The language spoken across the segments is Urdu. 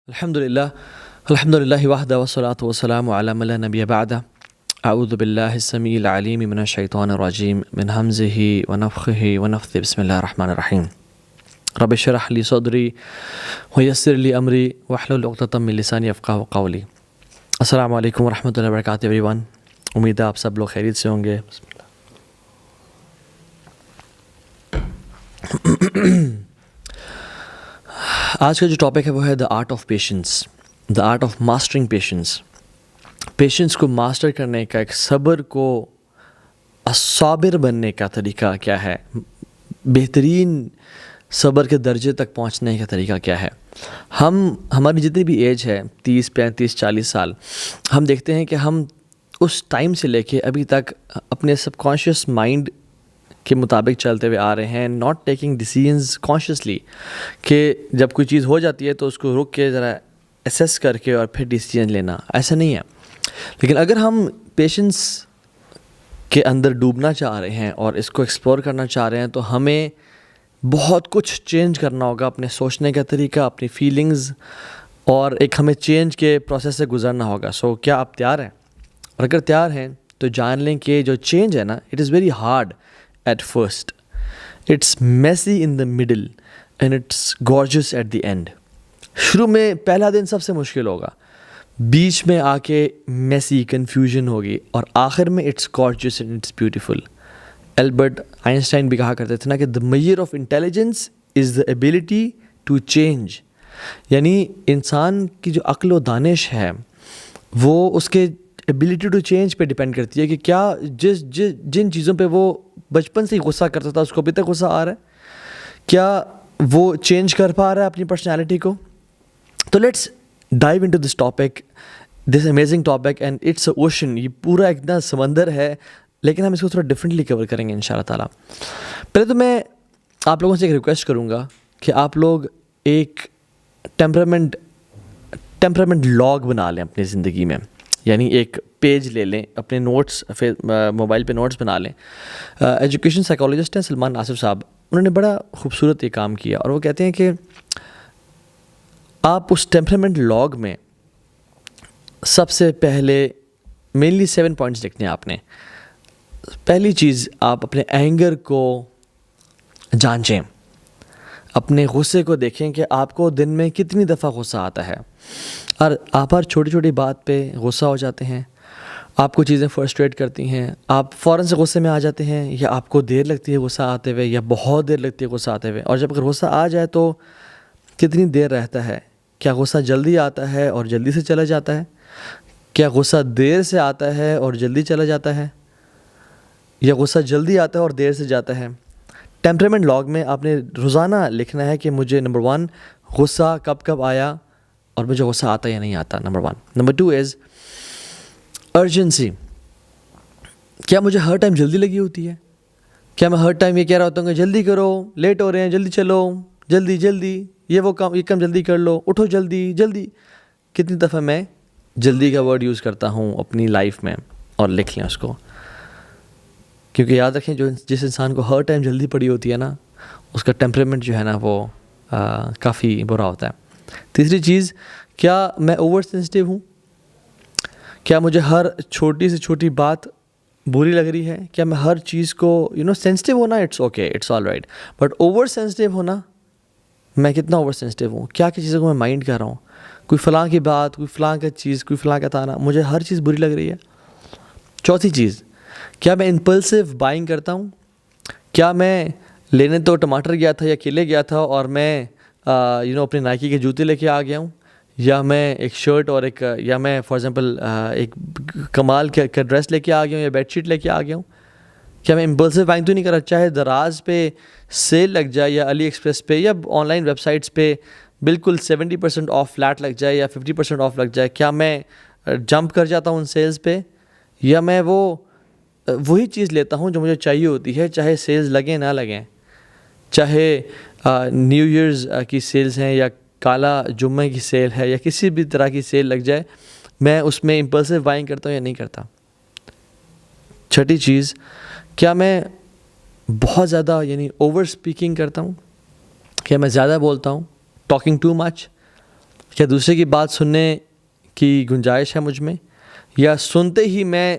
الحمد للہ وحدہ والصلاۃ والسلام علی من لا نبی بعدہ اعوذ باللہ السمیع العلیم من الشیطان الرجیم من ہمزہ ونفخہ ونفثہ بسم اللہ الرحمن الرحیم رب اشرح لی صدری ویسر لی امری واحلل عقدۃ من لسانی یفقہوا قولی۔ السلام علیکم ورحمۃ اللہ وبرکاتہ ایوری ون، امید ہے آپ سب لوگ خیریت سے ہوں گے۔ آج کا جو ٹاپک ہے وہ ہے the art of patience, the art of mastering patience. Patience کو ماسٹر کرنے کا، ایک صبر کو صابر بننے کا طریقہ کیا ہے، بہترین صبر کے درجے تک پہنچنے کا طریقہ کیا ہے۔ ہماری جتنی بھی ایج ہے 30 35 40 سال، ہم دیکھتے ہیں کہ ہم اس ٹائم سے لے کے ابھی تک اپنے سب کانشیس مائنڈ کے مطابق چلتے ہوئے آ رہے ہیں، ناٹ ٹیکنگ ڈیسیژنز کانشیسلی، کہ جب کوئی چیز ہو جاتی ہے تو اس کو رک کے ذرا اسیس کر کے اور پھر ڈیسیژن لینا، ایسا نہیں ہے۔ لیکن اگر ہم پیشنس کے اندر ڈوبنا چاہ رہے ہیں اور اس کو ایکسپلور کرنا چاہ رہے ہیں تو ہمیں بہت کچھ چینج کرنا ہوگا، اپنے سوچنے کا طریقہ، اپنی فیلنگز، اور ایک ہمیں چینج کے پروسیس سے گزرنا ہوگا۔ سو کیا آپ تیار ہیں؟ اور اگر تیار ہیں تو جان لیں کہ جو چینج ہے نا، it is very hard at first, it's messy in the middle and it's gorgeous at the end. شروع میں پہلا دن سب سے مشکل ہوگا، بیچ میں آ کے میسی کنفیوژن ہوگی، اور آخر میں it's gorgeous and it's beautiful. Albert Einstein بھی کہا کرتے تھے نا کہ the measure of intelligence is the ability to change, یعنی انسان کی جو عقل و دانش ہے وہ اس کے ایبلٹی ٹو چینج پہ ڈپینڈ کرتی ہے کہ کیا جن چیزوں پہ وہ بچپن سے ہی غصہ کرتا تھا اس کو ابھی تک غصہ آ رہا ہے، کیا وہ چینج کر پا رہا ہے اپنی پرسنالٹی کو۔ تو let's dive into this topic, this amazing topic, and it's a ocean. یہ پورا اتنا سمندر ہے، لیکن ہم اس کو تھوڑا ڈفرینٹلی کور کریں گے انشاءاللہ تعالیٰ۔ پہلے تو میں آپ لوگوں سے ایک ریکویسٹ کروں گا کہ آپ لوگ ایک ٹیمپرامنٹ لاگ بنا لیں اپنی زندگی میں، یعنی ایک پیج لے لیں، اپنے نوٹس موبائل پہ نوٹس بنا لیں۔ ایجوکیشن سائیکالوجسٹ ہیں سلمان ناصر صاحب، انہوں نے بڑا خوبصورت یہ کام کیا، اور وہ کہتے ہیں کہ آپ اس ٹیمپرامنٹ لاگ میں سب سے پہلے مینلی 7 پوائنٹس لکھنے ہیں آپ نے۔ پہلی چیز، آپ اپنے اینگر کو جانچیں، اپنے غصے کو دیکھیں کہ آپ کو دن میں کتنی دفعہ غصہ آتا ہے، اور آپ ہر چھوٹی چھوٹی بات پہ غصہ ہو جاتے ہیں، آپ کو چیزیں فرسٹریٹ کرتی ہیں، آپ فوراً سے غصے میں آ جاتے ہیں، یا آپ کو دیر لگتی ہے غصہ آتے ہوئے، یا بہت دیر لگتی ہے غصہ آتے ہوئے، اور جب اگر غصہ آ جائے تو کتنی دیر رہتا ہے، کیا غصہ جلدی آتا ہے اور جلدی سے چلا جاتا ہے، کیا غصہ دیر سے آتا ہے اور جلدی چلا جاتا ہے، یا غصہ جلدی آتا ہے اور دیر سے جاتا ہے۔ ٹیمپرامنٹ لاگ میں آپ نے روزانہ لکھنا ہے کہ مجھے نمبر 1 غصہ کب کب آیا اور مجھے غصہ آتا یا نہیں آتا، نمبر 1۔ نمبر 2 از ارجنسی، کیا مجھے ہر ٹائم جلدی لگی ہوتی ہے، کیا میں ہر ٹائم یہ کہہ رہا ہوتا ہوں کہ جلدی کرو، لیٹ ہو رہے ہیں، جلدی چلو، جلدی جلدی، یہ وہ کام، یہ کام جلدی کر لو، اٹھو جلدی جلدی۔ کتنی دفعہ میں جلدی کا ورڈ یوز کرتا ہوں اپنی لائف میں، اور لکھ لیں اس کو، کیونکہ یاد رکھیں جس انسان کو ہر ٹائم جلدی پڑی ہوتی ہے نا، اس کا ٹیمپرامنٹ جو ہے نا وہ کافی برا ہوتا ہے۔ تیسری چیز، کیا میں اوور سینسٹیو ہوں، کیا مجھے ہر چھوٹی سے چھوٹی بات بری لگ رہی ہے، کیا میں ہر چیز کو سینسٹیو ہونا it's okay, it's all right, but over sensitive ہونا، میں کتنا اوور سینسٹیو ہوں، کیا کیا چیزوں کو میں مائنڈ کر رہا ہوں، کوئی فلاں کی بات، کوئی فلاں کا چیز، کوئی فلاں کا تانا، مجھے ہر چیز بری لگ رہی ہے۔ چوتھی چیز، کیا میں امپلسو بائنگ کرتا ہوں، کیا میں لینے تو ٹماٹر گیا تھا یا کیلے گیا تھا اور میں اپنے نائکی کے جوتے لے کے آ گیا ہوں، یا میں ایک شرٹ اور یا میں فار ایگزامپل ایک کمال کا ڈریس لے کے آ گیا ہوں، یا بیڈ شیٹ لے کے آ گیا ہوں۔ کیا میں امپلسو بائنگ تو نہیں کر رہا، چاہے دراز پہ سیل لگ جائے، یا علی ایکسپریس پہ، یا آن لائن ویب سائٹس پہ بالکل 70% آف فلیٹ لگ جائے، یا 50% آف لگ جائے، کیا میں جمپ کر جاتا ہوں ان سیلز پہ، یا میں وہی چیز لیتا ہوں جو مجھے چاہیے ہوتی ہے، چاہے سیلز لگیں نہ لگیں، چاہے نیو ایئرز کی سیلز ہیں، یا کالا جمعہ کی سیل ہے، یا کسی بھی طرح کی سیل لگ جائے، میں اس میں امپلسو بائنگ کرتا ہوں یا نہیں کرتا۔ چھٹی چیز، کیا میں بہت زیادہ اوور اسپیکنگ کرتا ہوں، کیا میں زیادہ بولتا ہوں، ٹاکنگ ٹو مچ، کیا دوسرے کی بات سننے کی گنجائش ہے مجھ میں، یا سنتے ہی میں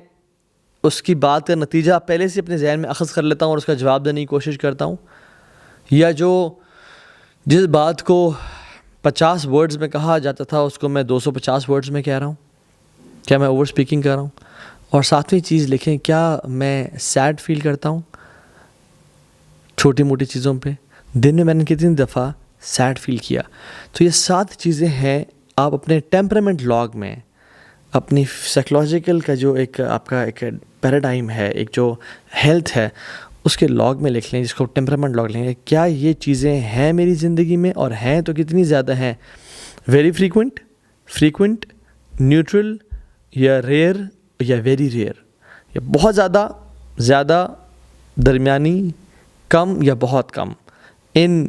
اس کی بات کا نتیجہ پہلے سے اپنے ذہن میں اخذ کر لیتا ہوں اور اس کا جواب دینے کی کوشش کرتا ہوں، یا جس بات کو 50 ورڈز میں کہا جاتا تھا اس کو میں 250 ورڈز میں کہہ رہا ہوں؟ کیا میں اوور اسپیکنگ کر رہا ہوں؟ اور ساتویں چیز لکھیں، کیا میں سیڈ فیل کرتا ہوں چھوٹی موٹی چیزوں پہ؟ دن میں نے کتنی دفعہ سیڈ فیل کیا؟ تو یہ 7 چیزیں ہیں آپ اپنے ٹیمپرامنٹ لاگ میں، اپنی سائیکلوجیکل کا جو ایک آپ کا ایک پیراڈائم ہے، ایک جو ہیلتھ ہے، اس کے لاگ میں لکھ لیں، جس کو ٹیمپرامنٹ لاگ لیں گے. کیا یہ چیزیں ہیں میری زندگی میں، اور ہیں تو کتنی زیادہ ہیں؟ ویری فریکوینٹ، نیوٹرل، یا ریئر، یا ویری ریئر، یا بہت زیادہ، درمیانی، کم یا بہت کم. ان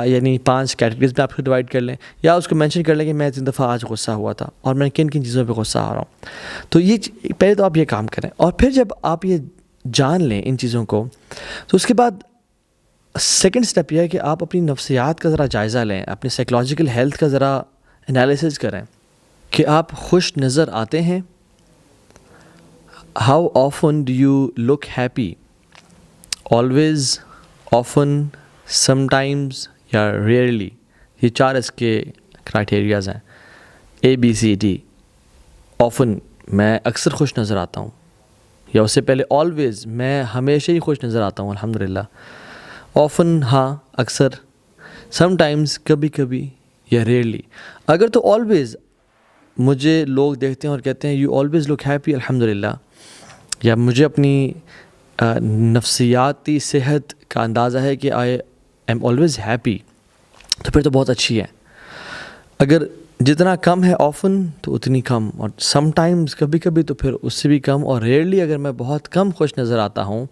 یعنی 5 کیٹیگریز میں آپ کو ڈیوائڈ کر لیں، یا اس کو مینشن کر لیں کہ میں اتنی دفعہ آج غصہ ہوا تھا اور میں کن چیزوں پہ غصہ آ رہا ہوں. تو یہ پہلے تو آپ یہ کام کریں، اور پھر جب آپ یہ جان لیں ان چیزوں کو، تو اس کے بعد سیکنڈ سٹیپ یہ ہے کہ آپ اپنی نفسیات کا ذرا جائزہ لیں، اپنی سائیکلوجیکل ہیلتھ کا ذرا انالیسز کریں کہ آپ خوش نظر آتے ہیں. How often do you look happy? Always, often, sometimes, یا ریئرلی. یہ 4 اس کے کرائٹیریاز ہیں، ABCD. آفن، میں اکثر خوش نظر آتا ہوں، یا اس سے پہلے آلویز، میں ہمیشہ ہی خوش نظر آتا ہوں الحمدللہ. آفن، ہاں اکثر. سم ٹائمز، کبھی کبھی، یا ریئرلی. اگر تو آلویز مجھے لوگ دیکھتے ہیں اور کہتے ہیں یو آلویز لک ہیپی الحمدللہ، یا مجھے اپنی نفسیاتی صحت کا اندازہ ہے کہ آئی ایم آلویز ہیپی، تو پھر تو بہت اچھی ہے. اگر جتنا کم ہے آفن تو اتنی کم، اور سم ٹائمز کبھی کبھی تو پھر اس سے بھی کم، اور ریئرلی اگر میں بہت کم خوش نظر آتا ہوں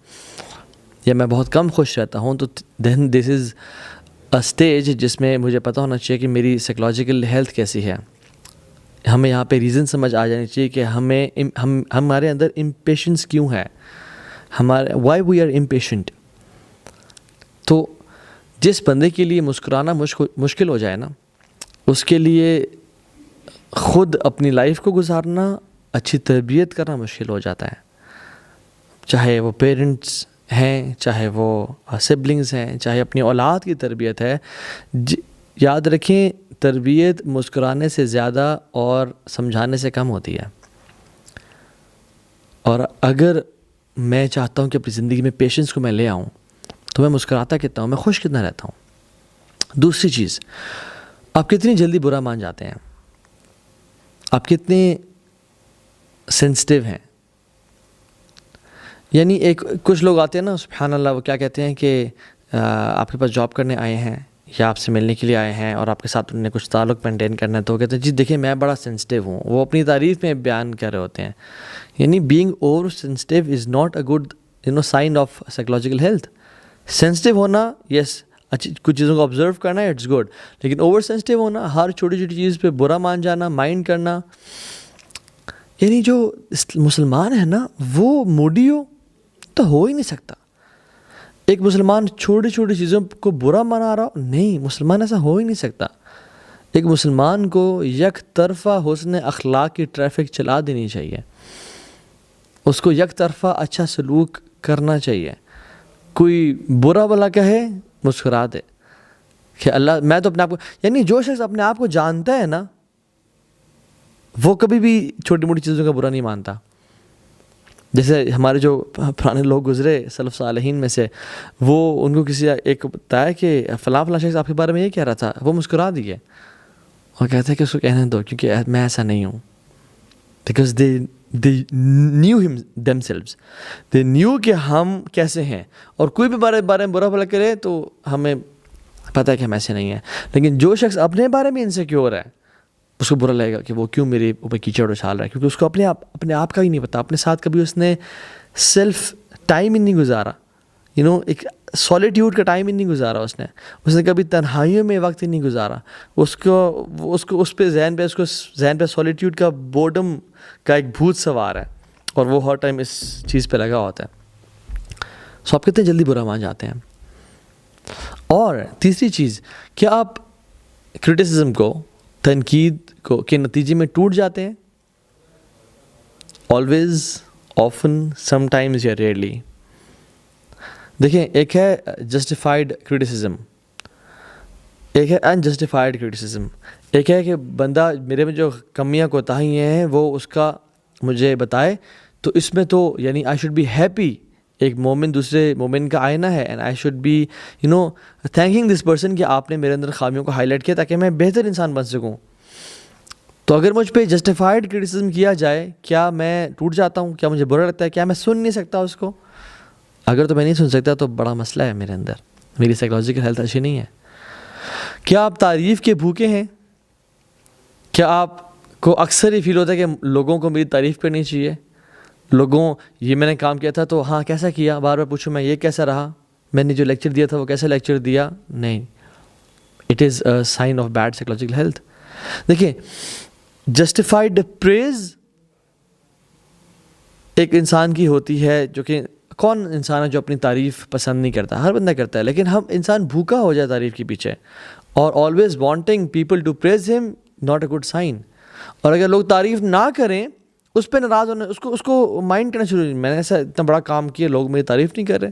یا میں بہت کم خوش رہتا ہوں، تو دین دس از اے اسٹیج جس میں مجھے پتہ ہونا چاہیے کہ میری سائیکلوجیکل ہیلتھ کیسی ہے. ہمیں یہاں پہ ریزن سمجھ آ جانی چاہیے کہ ہمارے اندر امپیشنس کیوں ہے، وائی وی آر امپیشنٹ. تو جس بندے کے لیے مسکرانا مشکل ہو جائے نا، اس کے لیے خود اپنی لائف کو گزارنا، اچھی تربیت کرنا مشکل ہو جاتا ہے. چاہے وہ پیرنٹس ہیں، چاہے وہ سبلنگز ہیں، چاہے اپنی اولاد کی تربیت ہے. یاد رکھیں، تربیت مسکرانے سے زیادہ اور سمجھانے سے کم ہوتی ہے. اور اگر میں چاہتا ہوں کہ اپنی زندگی میں پیشنس کو میں لے آؤں، تو میں مسکراتا کتنا ہوں، میں خوش کتنا رہتا ہوں. دوسری چیز، آپ کتنی جلدی برا مان جاتے ہیں، آپ کتنے سینسٹیو ہیں. یعنی کچھ لوگ آتے ہیں نا، سبحان اللہ، وہ کیا کہتے ہیں کہ آپ کے پاس جاب کرنے آئے ہیں یا آپ سے ملنے کے لیے آئے ہیں اور آپ کے ساتھ انہوں نے کچھ تعلق مینٹین کرنا ہے، تو وہ کہتے ہیں جی دیکھیں میں بڑا سینسٹیو ہوں. وہ اپنی تعریف میں بیان کر رہے ہوتے ہیں. یعنی being over sensitive is not a good sign of psychological health. Sensitive ہونا، یس، اچھی کچھ چیزوں کو آبزرو کرنا ہے، اٹس گڈ، لیکن اوور سینسٹیو ہونا، ہر چھوٹی چھوٹی چیز پہ برا مان جانا، مائنڈ کرنا، یعنی جو مسلمان ہے نا وہ موڈی تو ہو ہی نہیں سکتا. ایک مسلمان چھوٹی چھوٹی چیزوں کو برا منا رہا ہو، نہیں، مسلمان ایسا ہو ہی نہیں سکتا. ایک مسلمان کو یک طرفہ حسن اخلاق کی ٹریفک چلا دینی چاہیے، اس کو یک طرفہ اچھا سلوک کرنا چاہیے. کوئی برا بلا کہے مسکرا دے کہ اللہ، میں تو اپنے آپ کو، یعنی جو شخص اپنے آپ کو جانتا ہے نا، وہ کبھی بھی چھوٹی موٹی چیزوں کا برا نہیں مانتا. جیسے ہمارے جو پرانے لوگ گزرے سلف صالحین میں سے، وہ ان کو کسی ایک بتایا کہ فلاں شخص آپ کے بارے میں یہ کہہ رہا تھا، وہ مسکرا دیے اور کہتے ہیں کہ اس کو کہنے دو کیونکہ میں ایسا نہیں ہوں. Because they knew him themselves. they knew کہ ہم کیسے ہیں، اور کوئی بھی بارے میں برا بھلا کرے تو ہمیں پتہ ہے کہ ہم ایسے نہیں ہیں. لیکن جو شخص اپنے بارے میں انسیکیور ہے، اس کو برا لگے گا کہ وہ کیوں میرے اوپر کیچڑ اچھال رہا ہے، کیونکہ اس کو اپنے آپ کا ہی نہیں پتا. اپنے ساتھ کبھی اس نے سیلف ٹائم ہی نہیں گزارا، ایک سولیٹیوڈ کا ٹائم ہی نہیں گزارا. اس نے کبھی تنہائیوں میں وقت ہی نہیں گزارا. اس کو اس پہ ذہن پہ سولیٹیوڈ کا بورڈم کا ایک بھوت سوار ہے، اور وہ ہر ٹائم اس چیز پہ لگا ہوتا ہے. سو آپ کتنے جلدی برا مان جاتے ہیں. اور تیسری چیز، کیا آپ کرٹیسزم کو تنقید کو کے نتیجے میں ٹوٹ جاتے ہیں؟ آلویز، آفن، سم ٹائمز یا ریئرلی. دیکھیں، ایک ہے جسٹیفائڈ کرٹیسزم، ایک ہے انجسٹیفائڈ کرٹیسزم. ایک ہے کہ بندہ میرے میں جو کمیاں کوتاہیاں ہیں وہ اس کا مجھے بتائے، تو اس میں تو یعنی آئی شوڈ بی ہیپی. ایک مومن دوسرے مومن کا آئینہ ہے، and I should be thinking this person کہ آپ نے میرے اندر خامیوں کو ہائی لائٹ کیا تاکہ میں بہتر انسان بن سکوں. تو اگر مجھ پہ جسٹیفائڈ کرٹیسزم کیا جائے، کیا میں ٹوٹ جاتا ہوں؟ کیا مجھے برا لگتا ہے؟ کیا میں سن نہیں سکتا اس کو؟ اگر تو میں نہیں سن سکتا تو بڑا مسئلہ ہے میرے اندر، میری سائیکلوجیکل ہیلتھ اچھی نہیں ہے. کیا آپ تعریف کے بھوکے ہیں؟ کیا آپ کو اکثر یہ فیل ہوتا ہے کہ لوگوں کو میری تعریف کرنی چاہیے؟ لوگوں، یہ میں نے کام کیا تھا تو ہاں کیسا کیا، بار بار پوچھوں میں یہ کیسا رہا، میں نے جو لیکچر دیا تھا وہ کیسا لیکچر دیا؟ نہیں، it is a sign of bad psychological health. دیکھیں، جسٹیفائڈ پریز ایک انسان کی ہوتی ہے، جو کہ کون انسان ہے جو اپنی تعریف پسند نہیں کرتا؟ ہر بندہ کرتا ہے، لیکن ہم انسان بھوکا ہو جائے تعریف کے پیچھے، اور always wanting people to praise ہم، ناٹ اے گڈ سائن. اور اگر لوگ تعریف نہ کریں، اس پہ ناراض ہونا، اس کو مائنڈ کرنا شروع، میں نے ایسا اتنا بڑا کام کیا، لوگ میری تعریف نہیں کر رہے.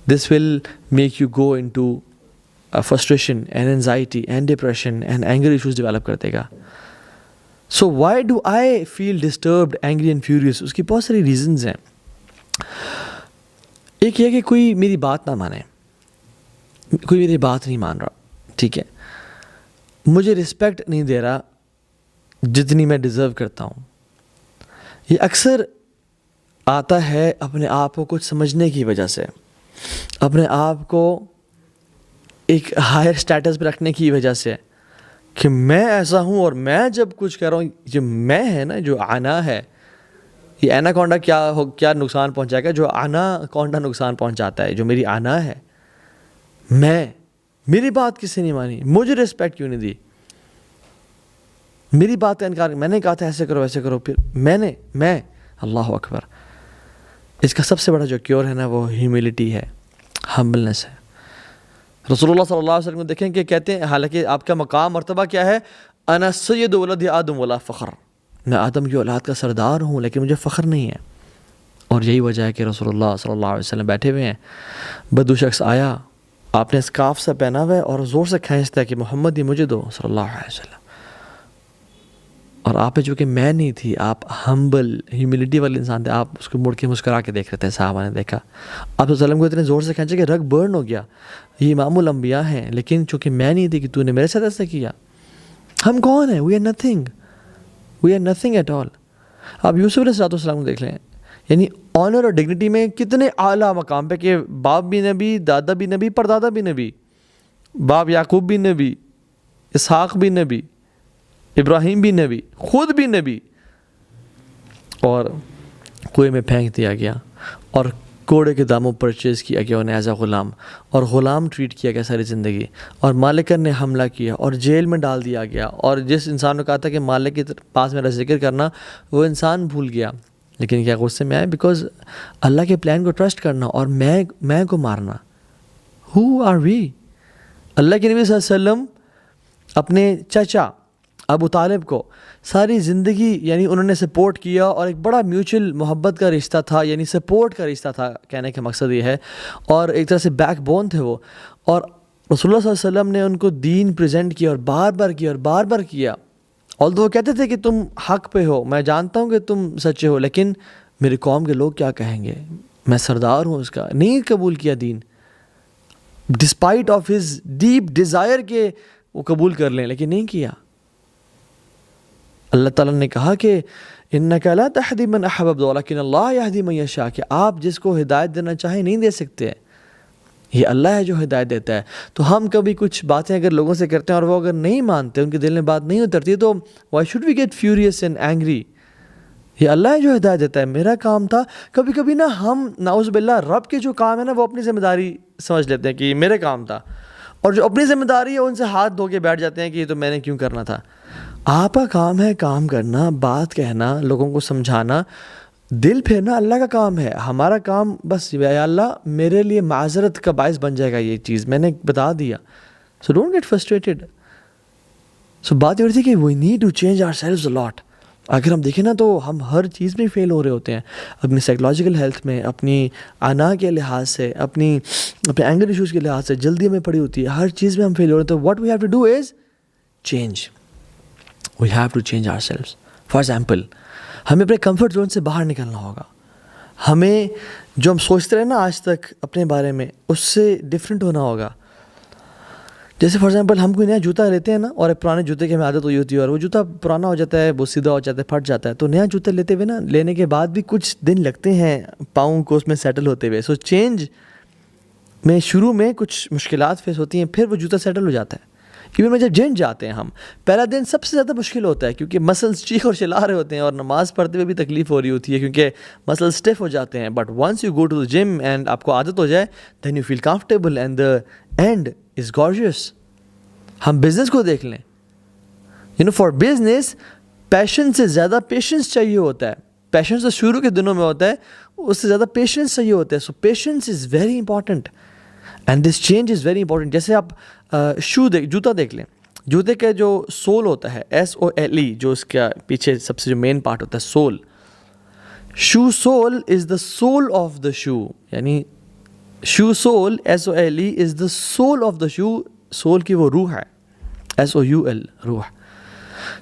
This will make you go in to frustration and anxiety and depression and anger issues develop کر دے گا. So why do I feel disturbed, angry and furious? اس کی بہت ساری ریزنز ہیں. ایک یہ کہ کوئی میری بات نہ مانے، کوئی میری بات نہیں مان رہا، ٹھیک ہے، مجھے رسپیکٹ نہیں دے رہا جتنی میں ڈیزرو کرتا ہوں. یہ اکثر آتا ہے اپنے آپ کو کچھ سمجھنے کی وجہ سے، اپنے آپ کو ایک ہائر سٹیٹس پہ رکھنے کی وجہ سے، کہ میں ایسا ہوں اور میں جب کچھ کر رہا ہوں، جو میں ہے نا، جو آنا ہے، یہ اینا کونڈا کیا نقصان پہنچائے گا؟ جو آنا کونڈا نقصان پہنچاتا ہے، جو میری آنا ہے. میں، میری بات کسی نے مانی، مجھے رسپیکٹ کیوں نہیں دی، میری بات کا انکار، میں نے کہا تھا ایسے کرو ایسے کرو، پھر میں اللہ اکبر. اس کا سب سے بڑا جو کیور ہے نا، وہ ہیوملٹی ہے، ہمبلنس ہے. رسول اللہ صلی اللہ علیہ وسلم کو دیکھیں کہ کہتے ہیں، حالانکہ آپ کا مقام مرتبہ کیا ہے؟ انا سید ولد آدم ولا فخر، میں آدم کی اولاد کا سردار ہوں لیکن مجھے فخر نہیں ہے. اور یہی وجہ ہے کہ رسول اللہ صلی اللہ علیہ وسلم بیٹھے ہوئے ہیں، بدو شخص آیا، آپ نے اسکارف سے پہنا ہوا ہے اور زور سے کھینچتا ہے کہ محمد یہ مجھے دو صلی اللہ علیہ وسلم. اور آپ میں چونکہ میں نہیں تھی، آپ ہمبل ہیوملٹی والے انسان تھے، آپ اس کو مڑ کے مسکرا کے دیکھ رہے تھے. صحابہ نے دیکھا آپ صلی اللہ علیہ وسلم کو اتنے زور سے کھینچا کہ رگ برن ہو گیا. یہ امام الانبیاء ہیں، لیکن چونکہ میں نہیں تھی کہ تو نے میرے ساتھ ایسا کیا. ہم کون ہیں؟ We are nothing at all. آپ یوسف علیہ السلام کو دیکھ لیں، یعنی آنر اور ڈگنیٹی میں کتنے اعلیٰ مقام پہ، کہ باپ بھی نبی، دادا بھی نبی، پردادا بھی نبی، باپ یعقوب بھی نبی، اسحاق بھی نبی، ابراہیم بھی نبی، خود بھی نبی، اور کنویں میں پھینک دیا گیا اور کوڑے کے داموں پرچیز کیا گیا انہیں ایز اے غلام، اور غلام ٹریٹ کیا گیا ساری زندگی، اور مالکن نے حملہ کیا اور جیل میں ڈال دیا گیا. اور جس انسان نے کہا تھا کہ مالک کے پاس میرا ذکر کرنا، وہ انسان بھول گیا. لیکن کیا غصے میں آئے؟ بیکاز اللہ کے پلان کو ٹرسٹ کرنا اور میں کو مارنا. ہو آر وی؟ اللہ کے نبی صلی اللہ علیہ وسلم اپنے چچا ابو طالب کو ساری زندگی یعنی انہوں نے سپورٹ کیا، اور ایک بڑا میوچل محبت کا رشتہ تھا، یعنی سپورٹ کا رشتہ تھا، کہنے کا مقصد یہ ہے، اور ایک طرح سے بیک بون تھے وہ. اور رسول اللہ صلی اللہ علیہ وسلم نے ان کو دین پریزنٹ کیا اور بار بار کیا. although وہ کہتے تھے کہ تم حق پہ ہو، میں جانتا ہوں کہ تم سچے ہو، لیکن میری قوم کے لوگ کیا کہیں گے، میں سردار ہوں اس کا. نہیں قبول کیا then, despite of his deep desire کہ وہ قبول کر لیں، لیکن نہیں کیا. اللہ تعالیٰ نے کہا کہ اِنَّكَ لَا تَهْدِي مَنْ أَحْبَبْتَ وَلَكِنَّ اللَّهَ يَهْدِي مَن يَشَاءُ، کہ آپ جس کو ہدایت دینا چاہیں نہیں دے سکتے، یہ اللہ ہے جو ہدایت دیتا ہے. تو ہم کبھی کچھ باتیں اگر لوگوں سے کرتے ہیں اور وہ اگر نہیں مانتے، ان کے دل میں بات نہیں اترتی، تو why should we get furious and angry? یہ اللہ ہے جو ہدایت دیتا ہے، میرا کام تھا. کبھی کبھی نا ہم نعوذ باللہ رب کے جو کام ہے نا، وہ اپنی ذمہ داری سمجھ لیتے ہیں کہ یہ میرے کام تھا، اور جو اپنی ذمہ داری ہے ان سے ہاتھ دھو کے بیٹھ جاتے ہیں کہ یہ تو میں نے کیوں کرنا تھا. آپ کا کام ہے کام کرنا، بات کہنا، لوگوں کو سمجھانا، دل پھیرنا اللہ کا کام ہے. ہمارا کام بس یا اللہ میرے لیے معذرت کا باعث بن جائے گا یہ چیز، میں نے بتا دیا. So don't get frustrated. So بات یہ ہو رہی تھی کہ we need to change ourselves a lot. اگر ہم دیکھیں نا تو ہم ہر چیز میں فیل ہو رہے ہوتے ہیں, اپنی سائیکلوجیکل ہیلتھ میں, اپنی انا کے لحاظ سے, اپنے اینگر ایشوز کے لحاظ سے, جلدی ہمیں پڑی ہوتی ہے, ہر چیز میں ہم فیل ہو رہے ہیں. تو what we have to do is change. We have to change ourselves. For example, ہمیں اپنے کمفرٹ زون سے باہر نکلنا ہوگا. ہمیں جو ہم سوچتے رہے نا آج تک اپنے بارے میں, اس سے ڈفرینٹ ہونا ہوگا. جیسے فار ایگزامپل ہم کوئی نیا جوتا لیتے ہیں نا, اور ایک پرانے جوتے کی ہمیں عادت ہوئی ہوتی ہے, اور وہ جوتا پرانا ہو جاتا ہے, وہ سیدھا ہو جاتا ہے, پھٹ جاتا ہے. تو نیا جوتا لیتے ہوئے نا, لینے کے بعد بھی کچھ دن لگتے ہیں پاؤں کو اس میں سیٹل ہوتے ہوئے. سو چینج میں شروع میں کچھ مشکلات فیس ہوتی ہیں, پھر وہ جوتا سیٹل ہو جاتا ہے. ایون میں جب جم جاتے ہیں ہم, پہلا دن سب سے زیادہ مشکل ہوتا ہے, کیونکہ مسلس چیخ اور چلا رہے ہوتے ہیں, اور نماز پڑھتے ہوئے بھی تکلیف ہو رہی ہوتی ہے کیونکہ مسل اسٹیف ہو جاتے ہیں. But once you go to the gym and آپ کو عادت ہو جائے, then you feel comfortable and the end is gorgeous. ہم بزنس کو دیکھ لیں, فار بزنس پیشن سے زیادہ پیشنس چاہیے ہوتا ہے. پیشنس تو شروع کے دنوں میں ہوتا ہے, اس سے زیادہ پیشنس چاہیے ہوتا ہے. So patience is very important and this change is very important. جیسے آپ جوتا دیکھ لیں, جوتے کا جو سول ہوتا ہے, SOLE, جو اس کا پیچھے سب سے جو مین پارٹ ہوتا ہے sole, shoe sole is the civil of the shoe. یعنی shoe sole SOLE is the civil of the shoe. Soul کی وہ روح ہے, SOUL, روح.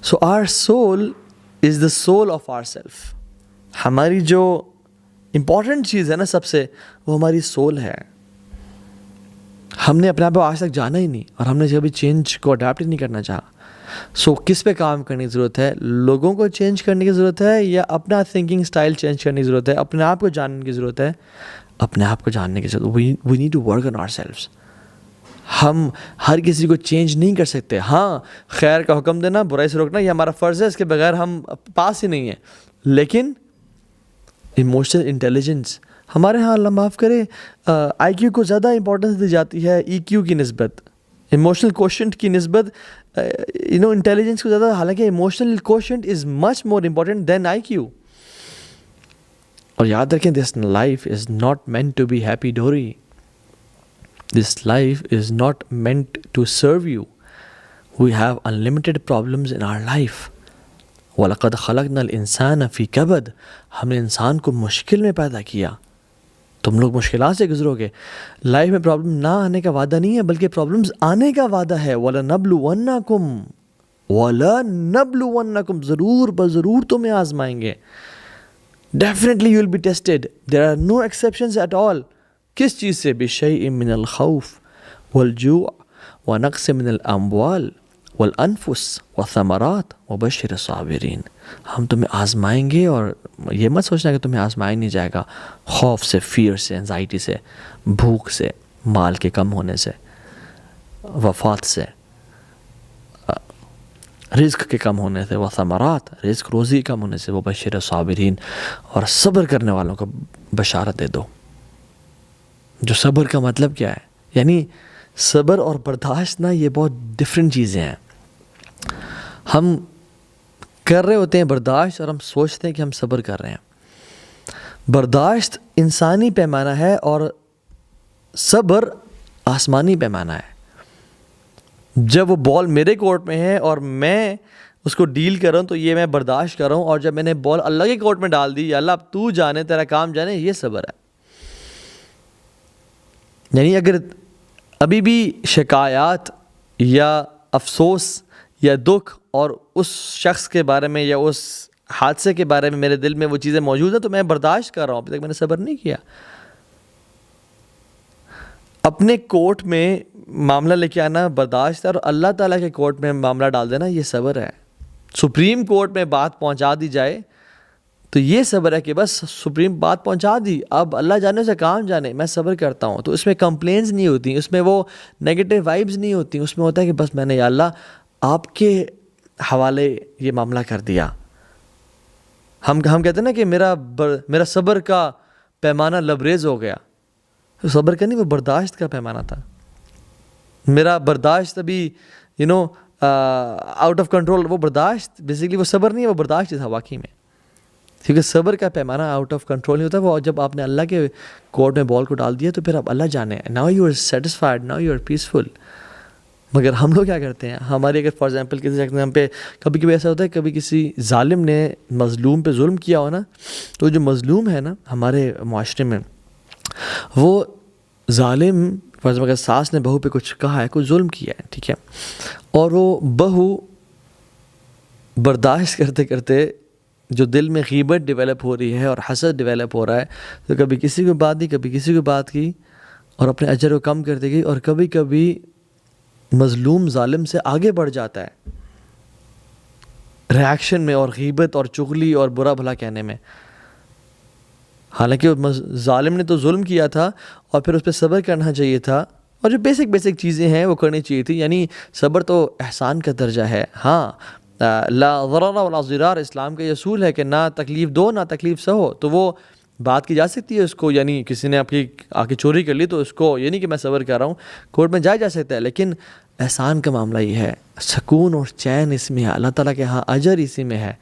So our soul is the civil of our self. ہماری جو امپورٹنٹ چیز ہے نا سب سے, وہ ہماری سول ہے. ہم نے اپنے آپ کو آج تک جانا ہی نہیں, اور ہم نے کبھی چینج کو اڈاپٹ ہی نہیں کرنا چاہا. سو کس پہ کام کرنے کی ضرورت ہے؟ لوگوں کو چینج کرنے کی ضرورت ہے, یا اپنا تھنکنگ اسٹائل چینج کرنے کی ضرورت ہے؟ اپنے آپ کو جاننے کی ضرورت ہے. اپنے آپ کو جاننے کی ضرورت. We need to work on ourselves. ہم ہر کسی کو چینج نہیں کر سکتے. ہاں, خیر کا حکم دینا, برائی سے روکنا, یہ ہمارا فرض ہے, اس کے بغیر ہم پاس ہی نہیں ہیں. لیکن ایموشنل انٹیلیجنس ہمارے ہاں, اللہ معاف کرے, IQ کو زیادہ امپورٹنس دی جاتی ہے EQ کی نسبت, ایموشنل کوشنٹ کی نسبت انٹیلیجنس کو زیادہ. حالانکہ emotional quotient is much more important than IQ. اور یاد رکھیں, this life is not meant to be happy ڈوری. This life is not meant to serve you. We have unlimited problems in our life. وَلَقَدْ خَلَقْنَا الْإِنسَانَ فِي كَبَدٍ. ہم نے انسان کو مشکل میں پیدا کیا. تم لوگ مشکلات سے گزرو گے. لائف میں پرابلم نہ آنے کا وعدہ نہیں ہے, بلکہ پرابلمز آنے کا وعدہ ہے. وَلَنَبْلُوَنَّكُمْ, ضرور بضرور تمہیں آزمائیں گے. Definitely you will be tested. There are no exceptions at all. کس چیز سے؟ بِشَيْءٍ مِّنَ الْخَوْفِ وَالْجُوعِ وَنَقْصٍ مِّنَ الْأَمْوَالِ وَالْأَنفُسِ وَالثَّمَرَاتِ وَبَشِّرِ الصَّابِرِينَ. ہم تمہیں آزمائیں گے, اور یہ مت سوچنا کہ تمہیں آزمایا نہیں جائے گا. خوف سے, فیئر سے, انزائٹی سے, بھوک سے, مال کے کم ہونے سے, وفات سے, رزق کے کم ہونے سے, وثمرات, رزق روزی کم ہونے سے, وبشر الصابرین, اور صبر کرنے والوں کو بشارت دے دو. جو صبر کا مطلب کیا ہے؟ یعنی صبر اور برداشت نا, یہ بہت ڈفرینٹ چیزیں ہیں. ہم کر رہے ہوتے ہیں برداشت, اور ہم سوچتے ہیں کہ ہم صبر کر رہے ہیں. برداشت انسانی پیمانہ ہے, اور صبر آسمانی پیمانہ ہے. جب وہ بال میرے کورٹ میں ہے اور میں اس کو ڈیل کر رہا ہوں, تو یہ میں برداشت کر رہا ہوں. اور جب میں نے بال اللہ کے کورٹ میں ڈال دی, یا اللہ اب تو جانے, تیرا کام جانے, یہ صبر ہے. یعنی اگر ابھی بھی شکایات یا افسوس یا دکھ اور اس شخص کے بارے میں یا اس حادثے کے بارے میں میرے دل میں وہ چیزیں موجود ہیں, تو میں برداشت کر رہا ہوں, ابھی تک میں نے صبر نہیں کیا. اپنے کورٹ میں معاملہ لے کے آنا برداشت ہے, اور اللہ تعالیٰ کے کورٹ میں معاملہ ڈال دینا یہ صبر ہے. سپریم کورٹ میں بات پہنچا دی جائے تو یہ صبر ہے کہ بس سپریم بات پہنچا دی, اب اللہ جانے سے کام جانے, میں صبر کرتا ہوں. تو اس میں کمپلینز نہیں ہوتی, اس میں وہ نیگیٹو وائبز نہیں ہوتی, اس میں ہوتا ہے کہ بس میں نے یا اللہ آپ کے حوالے یہ معاملہ کر دیا. ہم کہتے ہیں نا کہ میرا صبر کا پیمانہ لبریز ہو گیا. صبر کا نہیں, وہ برداشت کا پیمانہ تھا. میرا برداشت ابھی آؤٹ آف کنٹرول. وہ برداشت بیسیکلی وہ صبر نہیں ہے, وہ برداشت تھا واقعی میں. کیونکہ صبر کا پیمانہ آؤٹ آف کنٹرول نہیں ہوتا. وہ جب آپ نے اللہ کے کورٹ میں بال کو ڈال دیا, تو پھر اب اللہ جانے, now you are satisfied, now you are peaceful. مگر ہم لوگ کیا کرتے ہیں, ہماری اگر فار ایگزامپل کسی ایگزام پہ کبھی کبھی ایسا ہوتا ہے, کبھی کسی ظالم نے مظلوم پہ ظلم کیا ہو نا, تو جو مظلوم ہے نا ہمارے معاشرے میں, وہ ظالم فار ایگزامپل اگر ساس نے بہو پہ کچھ کہا ہے, کچھ ظلم کیا ہے, ٹھیک ہے, اور وہ بہو برداشت کرتے کرتے جو دل میں غیبت ڈیولپ ہو رہی ہے اور حسد ڈیولپ ہو رہا ہے, تو کبھی کسی کو بات دی, کبھی کسی کو بات کی, اور اپنے اجر کو کم کرتے گئی, اور کبھی کبھی مظلوم ظالم سے آگے بڑھ جاتا ہے ریاکشن میں, اور غیبت اور چغلی اور برا بھلا کہنے میں. حالانکہ ظالم نے تو ظلم کیا تھا, اور پھر اس پہ صبر کرنا چاہیے تھا, اور جو بیسک چیزیں ہیں وہ کرنی چاہیے تھی. یعنی صبر تو احسان کا درجہ ہے. ہاں, لا ضرر ولا ضرار اسلام کا یہ اصول ہے کہ نہ تکلیف دو نہ تکلیف سہو, تو وہ بات کی جا سکتی ہے اس کو. یعنی کسی نے آپ کی آ کے چوری کر لی تو اس کو یہ نہیں کہ میں صبر کر رہا ہوں, کورٹ میں جایا جا سکتا ہے. لیکن احسان کا معاملہ یہ ہے, سکون اور چین اس میں ہے, اللہ تعالیٰ کے ہاں اجر اسی میں ہے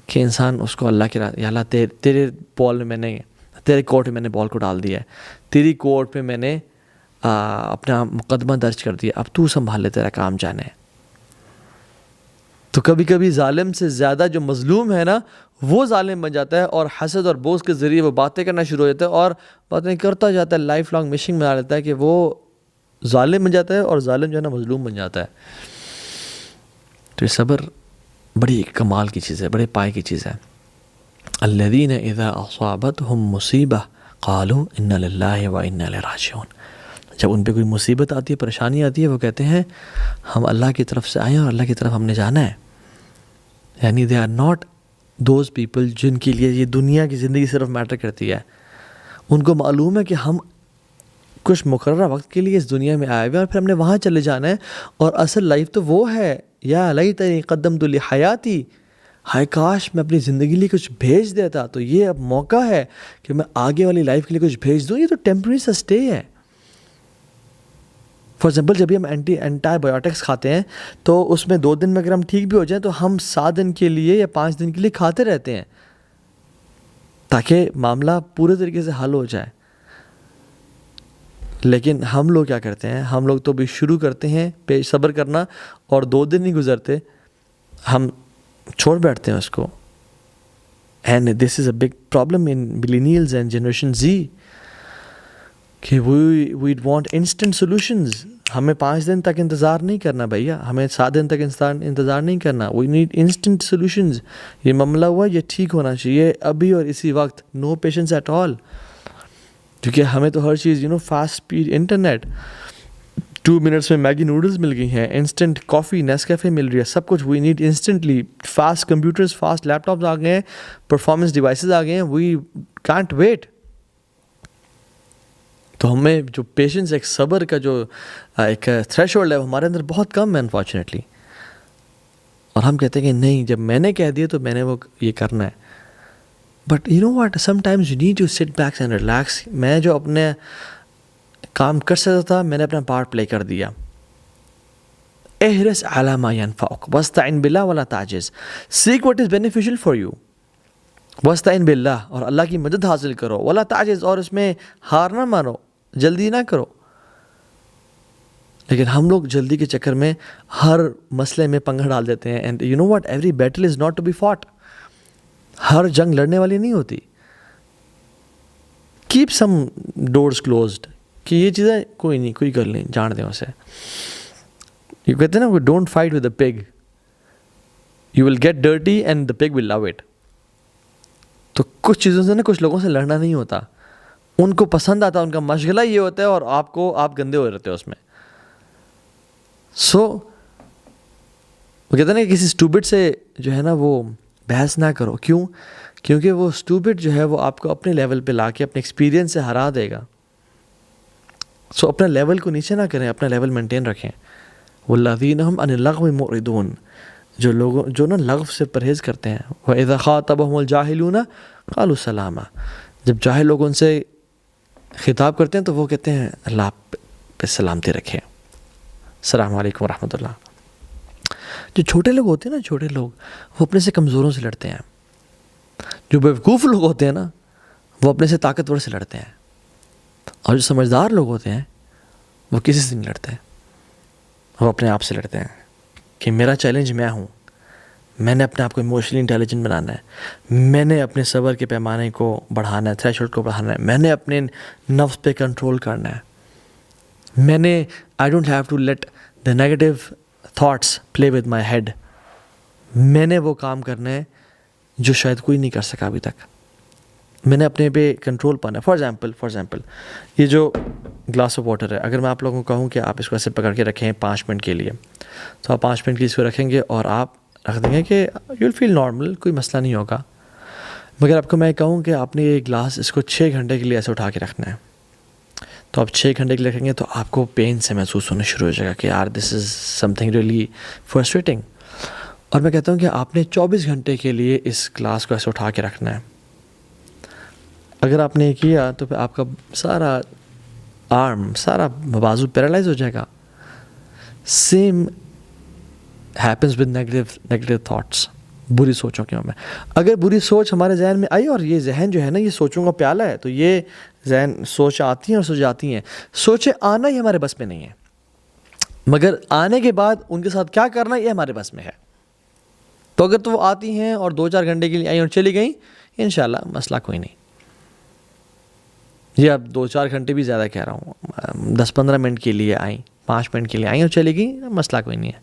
کہ انسان اس کو اللہ کے یا اللہ تیرے بال میں نے, تیرے کورٹ میں نے بال کو ڈال دیا ہے, تیری کورٹ پہ میں نے اپنا مقدمہ درج کر دیا, اب تو سنبھال لے, تیرا کام جانے. تو کبھی کبھی ظالم سے زیادہ جو مظلوم ہے نا وہ ظالم بن جاتا ہے, اور حسد اور بغض کے ذریعے وہ باتیں کرنا شروع ہو جاتا ہے, اور باتیں کرتا جاتا ہے, لائف لانگ مشنگ میں آ جاتا ہے کہ وہ ظالم بن جاتا ہے, اور ظالم جو ہے نا مظلوم بن جاتا ہے. تو یہ صبر بڑی کمال کی چیز ہے, بڑے پائے کی چیز ہے. الذین اذا اصابتهم مصیبہ قالوا انا للہ و انا الیہ راجعون. جب ان پہ کوئی مصیبت آتی ہے, پریشانی آتی ہے, وہ کہتے ہیں ہم اللہ کی طرف سے آئے ہیں اور اللہ کی طرف ہم نے جانا ہے. یعنی they are not those people جن کے لیے یہ دنیا کی زندگی صرف میٹر کرتی ہے. ان کو معلوم ہے کہ ہم کچھ مقررہ وقت کے لیے اس دنیا میں آئے ہوئے ہیں, اور پھر ہم نے وہاں چلے جانا ہے, اور اصل لائف تو وہ ہے. یا لیتنی قدمت لحیاتی, ہائے کاش میں اپنی زندگی لیے کچھ بھیج دیتا, تو یہ اب موقع ہے کہ میں آگے والی لائف کے لیے کچھ بھیج دوں. یہ تو ٹیمپرری سا اسٹے ہے. فار ایگزامپل جب بھی ہم اینٹی بایوٹکس کھاتے ہیں تو اس میں 2 دن میں اگر ہم ٹھیک بھی ہو جائیں تو ہم 7 دن کے لیے یا 5 دن کے لیے کھاتے رہتے ہیں تاکہ معاملہ پورے طریقے سے حل ہو جائے. لیکن ہم لوگ کیا کرتے ہیں, ہم لوگ تو بھی شروع کرتے ہیں صبر کرنا, اور 2 دن نہیں گزرتے ہم چھوڑ بیٹھتے ہیں اس کو. And this is a big problem in millennials and generation Z کہ وی وانٹ انسٹنٹ سولوشنز. ہمیں 5 دن تک انتظار نہیں کرنا بھیا, ہمیں 7 دن تک انتظار نہیں کرنا. We need instant solutions. یہ معاملہ ہوا, یہ ٹھیک ہونا چاہیے ابھی اور اسی وقت. نو پیشنس ایٹ آل, کیونکہ ہمیں تو ہر چیز فاسٹ اسپیڈ انٹرنیٹ, 2 منٹس میں میگی نوڈلز مل گئی ہیں, انسٹنٹ کافی نیسکیفے مل رہی ہے, سب کچھ we need instantly. Fast computers, fast laptops آ گئے ہیں, پرفارمنس ڈیوائسز آ گئے ہیں, وی کانٹ ویٹ. تو ہمیں جو پیشنس, ایک صبر کا جو ایک تھریش ہولڈ ہے وہ ہمارے اندر بہت کم ہے انفارچونیٹلی. اور ہم کہتے ہیں کہ نہیں, جب میں نے کہہ دیا تو میں نے وہ یہ کرنا ہے. But you know what, sometimes you need to sit back and relax. میں جو اپنے کام کر سکتا تھا میں نے اپنا پارٹ پلے کر دیا. احرص علی ما ینفعک واستعن باللہ ولا تعجز. Seek what is beneficial for you واستعن باللہ, اور اللہ کی مدد حاصل کرو, ولا تعجز, اور اس میں ہار نہ مانو, جلدی نہ کرو. لیکن ہم لوگ جلدی کے چکر میں ہر مسئلے میں پنگا ڈال دیتے ہیں. And you know what, every battle is not to be fought. ہر جنگ لڑنے والی نہیں ہوتی. کیپ سم ڈورز کلوزڈ, کہ یہ چیزیں کوئی نہیں, کوئی کر لیں, جان دیں اسے. یہ کہتے ہیں نا, don't fight with a pig, you will get dirty and the pig will love it. تو کچھ چیزوں سے نا, کچھ لوگوں سے لڑنا نہیں ہوتا, ان کو پسند آتا, ان کا مشغلہ یہ ہوتا ہے, اور آپ گندے ہو رہتے ہو اس میں. سو وہ کہتے ہیں نا, کسی اسٹوبٹ سے جو ہے نا وہ بحث نہ کرو. کیوں؟ کیونکہ وہ اسٹوبٹ جو ہے وہ آپ کو اپنے لیول پہ لا کے اپنے ایکسپیرینس سے ہرا دے گا. سو اپنا لیول کو نیچے نہ کریں, اپنا لیول مینٹین رکھیں. والذین هم عن اللغو معرضون, جو نا لغو سے پرہیز کرتے ہیں. وَإِذَا خَاطَبَهُمُ الْجَاهِلُونَ قَالُوا سَلَامًا, جب جاہل لوگ ان سے خطاب کرتے ہیں تو وہ کہتے ہیں اللہ پہ سلامتی رکھے, السلام علیکم ورحمۃ اللہ. جو چھوٹے لوگ ہوتے ہیں نا, چھوٹے لوگ, وہ اپنے سے کمزوروں سے لڑتے ہیں. جو بیوقوف لوگ ہوتے ہیں نا, وہ اپنے سے طاقتور سے لڑتے ہیں. اور جو سمجھدار لوگ ہوتے ہیں وہ کسی سے نہیں لڑتے. وہ اپنے آپ سے لڑتے ہیں کہ میرا چیلنج میں ہوں، میں نے اپنے آپ کو ایموشنلی انٹیلیجنٹ بنانا ہے، میں نے اپنے صبر کے پیمانے کو بڑھانا ہے، تھریشولڈ کو بڑھانا ہے، میں نے اپنے نفس پہ کنٹرول کرنا ہے، میں نے I don't have to let the negative thoughts play with my head, میں نے وہ کام کرنا ہے جو شاید کوئی نہیں کر سکا ابھی تک، میں نے اپنے پہ کنٹرول پانا ہے۔ فار ایگزامپل یہ جو گلاس آف واٹر ہے، اگر میں آپ لوگوں کو کہوں کہ آپ اس کو ایسے پکڑ کے رکھیں 5 منٹ کے لیے، تو آپ 5 منٹ کے اس کو رکھیں گے اور آپ رکھ دیں گے کہ یو ول فیل نارمل، کوئی مسئلہ نہیں ہوگا۔ مگر آپ کو میں کہوں کہ آپ نے یہ گلاس اس کو 6 گھنٹے کے لیے ایسے اٹھا کے رکھنا ہے، تو آپ 6 گھنٹے کے لیے رکھیں گے تو آپ کو پین سے محسوس ہونا شروع ہو جائے گا کہ یار دس از سم تھنگ ریئلی فرسٹریٹنگ۔ اور میں کہتا ہوں کہ آپ نے 24 گھنٹے کے لیے اس گلاس کو ایسے اٹھا کے رکھنا ہے۔ اگر آپ نے کیا تو پھر آپ کا سارا آرم، سارا بازو پیرالائز ہو جائے گا۔ Same happens with negative thoughts, بری سوچوں کے میں اگر بری سوچ ہمارے ذہن میں آئی، اور یہ ذہن جو ہے نا یہ سوچوں کا پیالہ ہے، تو یہ ذہن سوچ آتی ہیں اور سو جاتی ہیں، سوچیں آنا ہی ہمارے بس میں نہیں ہے، مگر آنے کے بعد ان کے ساتھ کیا کرنا یہ ہمارے بس میں ہے۔ تو اگر تو وہ آتی ہیں اور 2-4 گھنٹے کے لیے آئیں اور چلی گئیں، انشاءاللہ مسئلہ کوئی نہیں۔ یہ اب 2-4 گھنٹے بھی زیادہ کہہ رہا ہوں، 10-15 منٹ کے لیے آئیں، 5 منٹ کے لیے آئیں اور چلی گئیں، مسئلہ کوئی نہیں ہے۔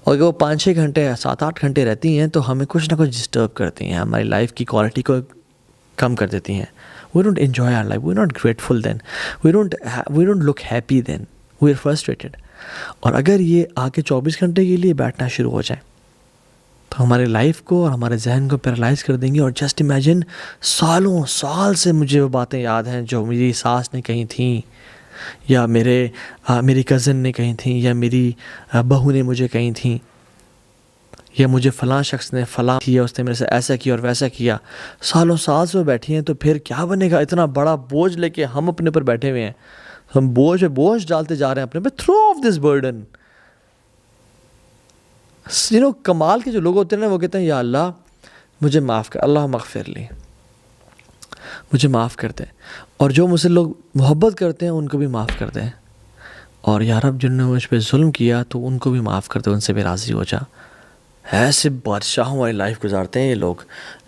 اور اگر وہ 5-6 گھنٹے 7-8 گھنٹے رہتی ہیں تو ہمیں کچھ نہ کچھ ڈسٹرب کرتی ہیں، ہماری لائف کی کوالٹی کو کم کر دیتی ہیں۔ We don't enjoy our life, we not grateful then, we don't look happy then, we are frustrated. اور اگر یہ آگے 24 گھنٹے کے لیے بیٹھنا شروع ہو جائیں تو ہمارے لائف کو اور ہمارے ذہن کو پیرالائز کر دیں گے۔ اور جسٹ امیجن سالوں سال سے مجھے وہ باتیں یاد ہیں جو میری ساس نے کہی تھیں، یا میری کزن نے کہی تھیں، یا میری بہو نے مجھے کہی تھیں، یا مجھے فلاں شخص نے فلاں کیا، اس نے میرے سے ایسا کیا اور ویسا کیا۔ سالوں سال سے وہ بیٹھی ہیں، تو پھر کیا بنے گا؟ اتنا بڑا بوجھ لے کے ہم اپنے پر بیٹھے ہوئے ہیں، ہم بوجھ پہ بوجھ ڈالتے جا رہے ہیں اپنے پہ۔ تھرو آف دس برڈن، کمال کے جو لوگ ہوتے ہیں نا، وہ کہتے ہیں یا اللہ مجھے معاف کر، اللہ مغفر لی، مجھے معاف کر دے، اور جو مجھ سے لوگ محبت کرتے ہیں ان کو بھی معاف کر دیں، اور یا رب جن نے مجھ پہ ظلم کیا تو ان کو بھی معاف کر دے، ان سے بھی راضی ہو جا۔ ایسے بادشاہوں والی لائف گزارتے ہیں یہ لوگ،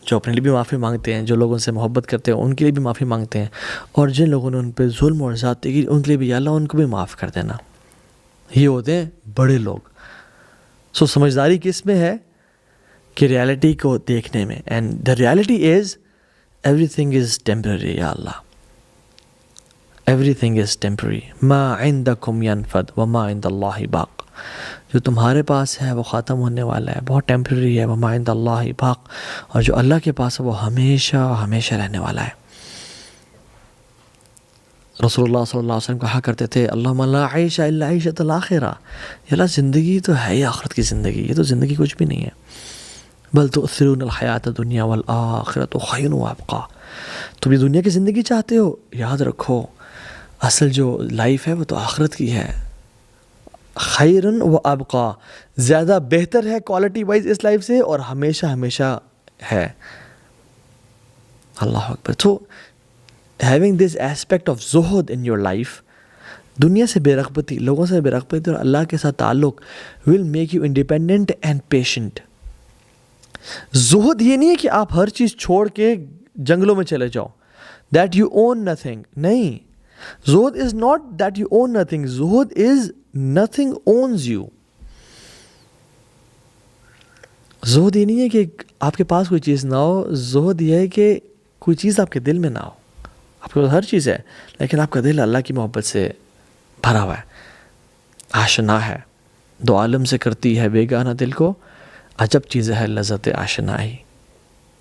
جو اپنے لیے بھی معافی مانگتے ہیں، جو لوگ ان سے محبت کرتے ہیں ان کے لیے بھی معافی مانگتے ہیں، اور جن لوگوں نے ان پہ ظلم اور زیادتی کی ان کے لیے بھی یا اللہ ان کو بھی معاف کر دینا۔ یہ ہوتے ہیں بڑے لوگ۔ سمجھداری کس میں ہے؟ کہ ریالٹی کو دیکھنے میں، and the reality is every thing is temporary. یا اللہ ایوری تھنگ از ٹیمپرری، ما عندکم ینفد وما عند اللہ باق، جو تمہارے پاس ہے وہ ختم ہونے والا ہے، بہت ٹیمپرری ہے، وما عند اللہ باق، اور جو اللہ کے پاس ہے وہ ہمیشہ ہمیشہ رہنے والا ہے۔ رسول اللہ صلی اللہ علیہ وسلم کہا کرتے تھے اللہم لا عیش الا عیشۃ الآخرہ، یا اللہ زندگی تو ہے ہی آخرت کی زندگی، یہ تو زندگی کچھ بھی نہیں ہے۔ بل تؤثرون الحیات الدنیا والآخرۃ خیر وابقیٰ، تم یہ دنیا کی زندگی چاہتے ہو، یاد رکھو اصل جو لائف ہے وہ تو آخرت کی ہے، خیر و ابقیٰ، زیادہ بہتر ہے کوالٹی وائز اس لائف سے، اور ہمیشہ ہمیشہ ہے۔ اللہ اکبر۔ تو having this aspect of zuhud in your life، دنیا سے بے رغبتی، لوگوں سے بے رغبتی اور اللہ کے ساتھ تعلق will make you independent and patient۔ زہد یہ نہیں ہے کہ آپ ہر چیز چھوڑ کے جنگلوں میں چلے جاؤ، that you own nothing، نہیں، زہد is not that you own nothing، Zuhd is nothing owns you۔ زہد یہ نہیں ہے کہ آپ کے پاس کوئی چیز نہ ہو، زہد یہ ہے کہ کوئی چیز آپ کے دل میں نہ ہو۔ آپ کے پاس ہر چیز ہے لیکن آپ کا دل اللہ کی محبت سے بھرا ہوا ہے، آشنا ہے، دو عالم سے کرتی ہے بیگانہ دل کو، عجب چیز ہے لذت آشنائی۔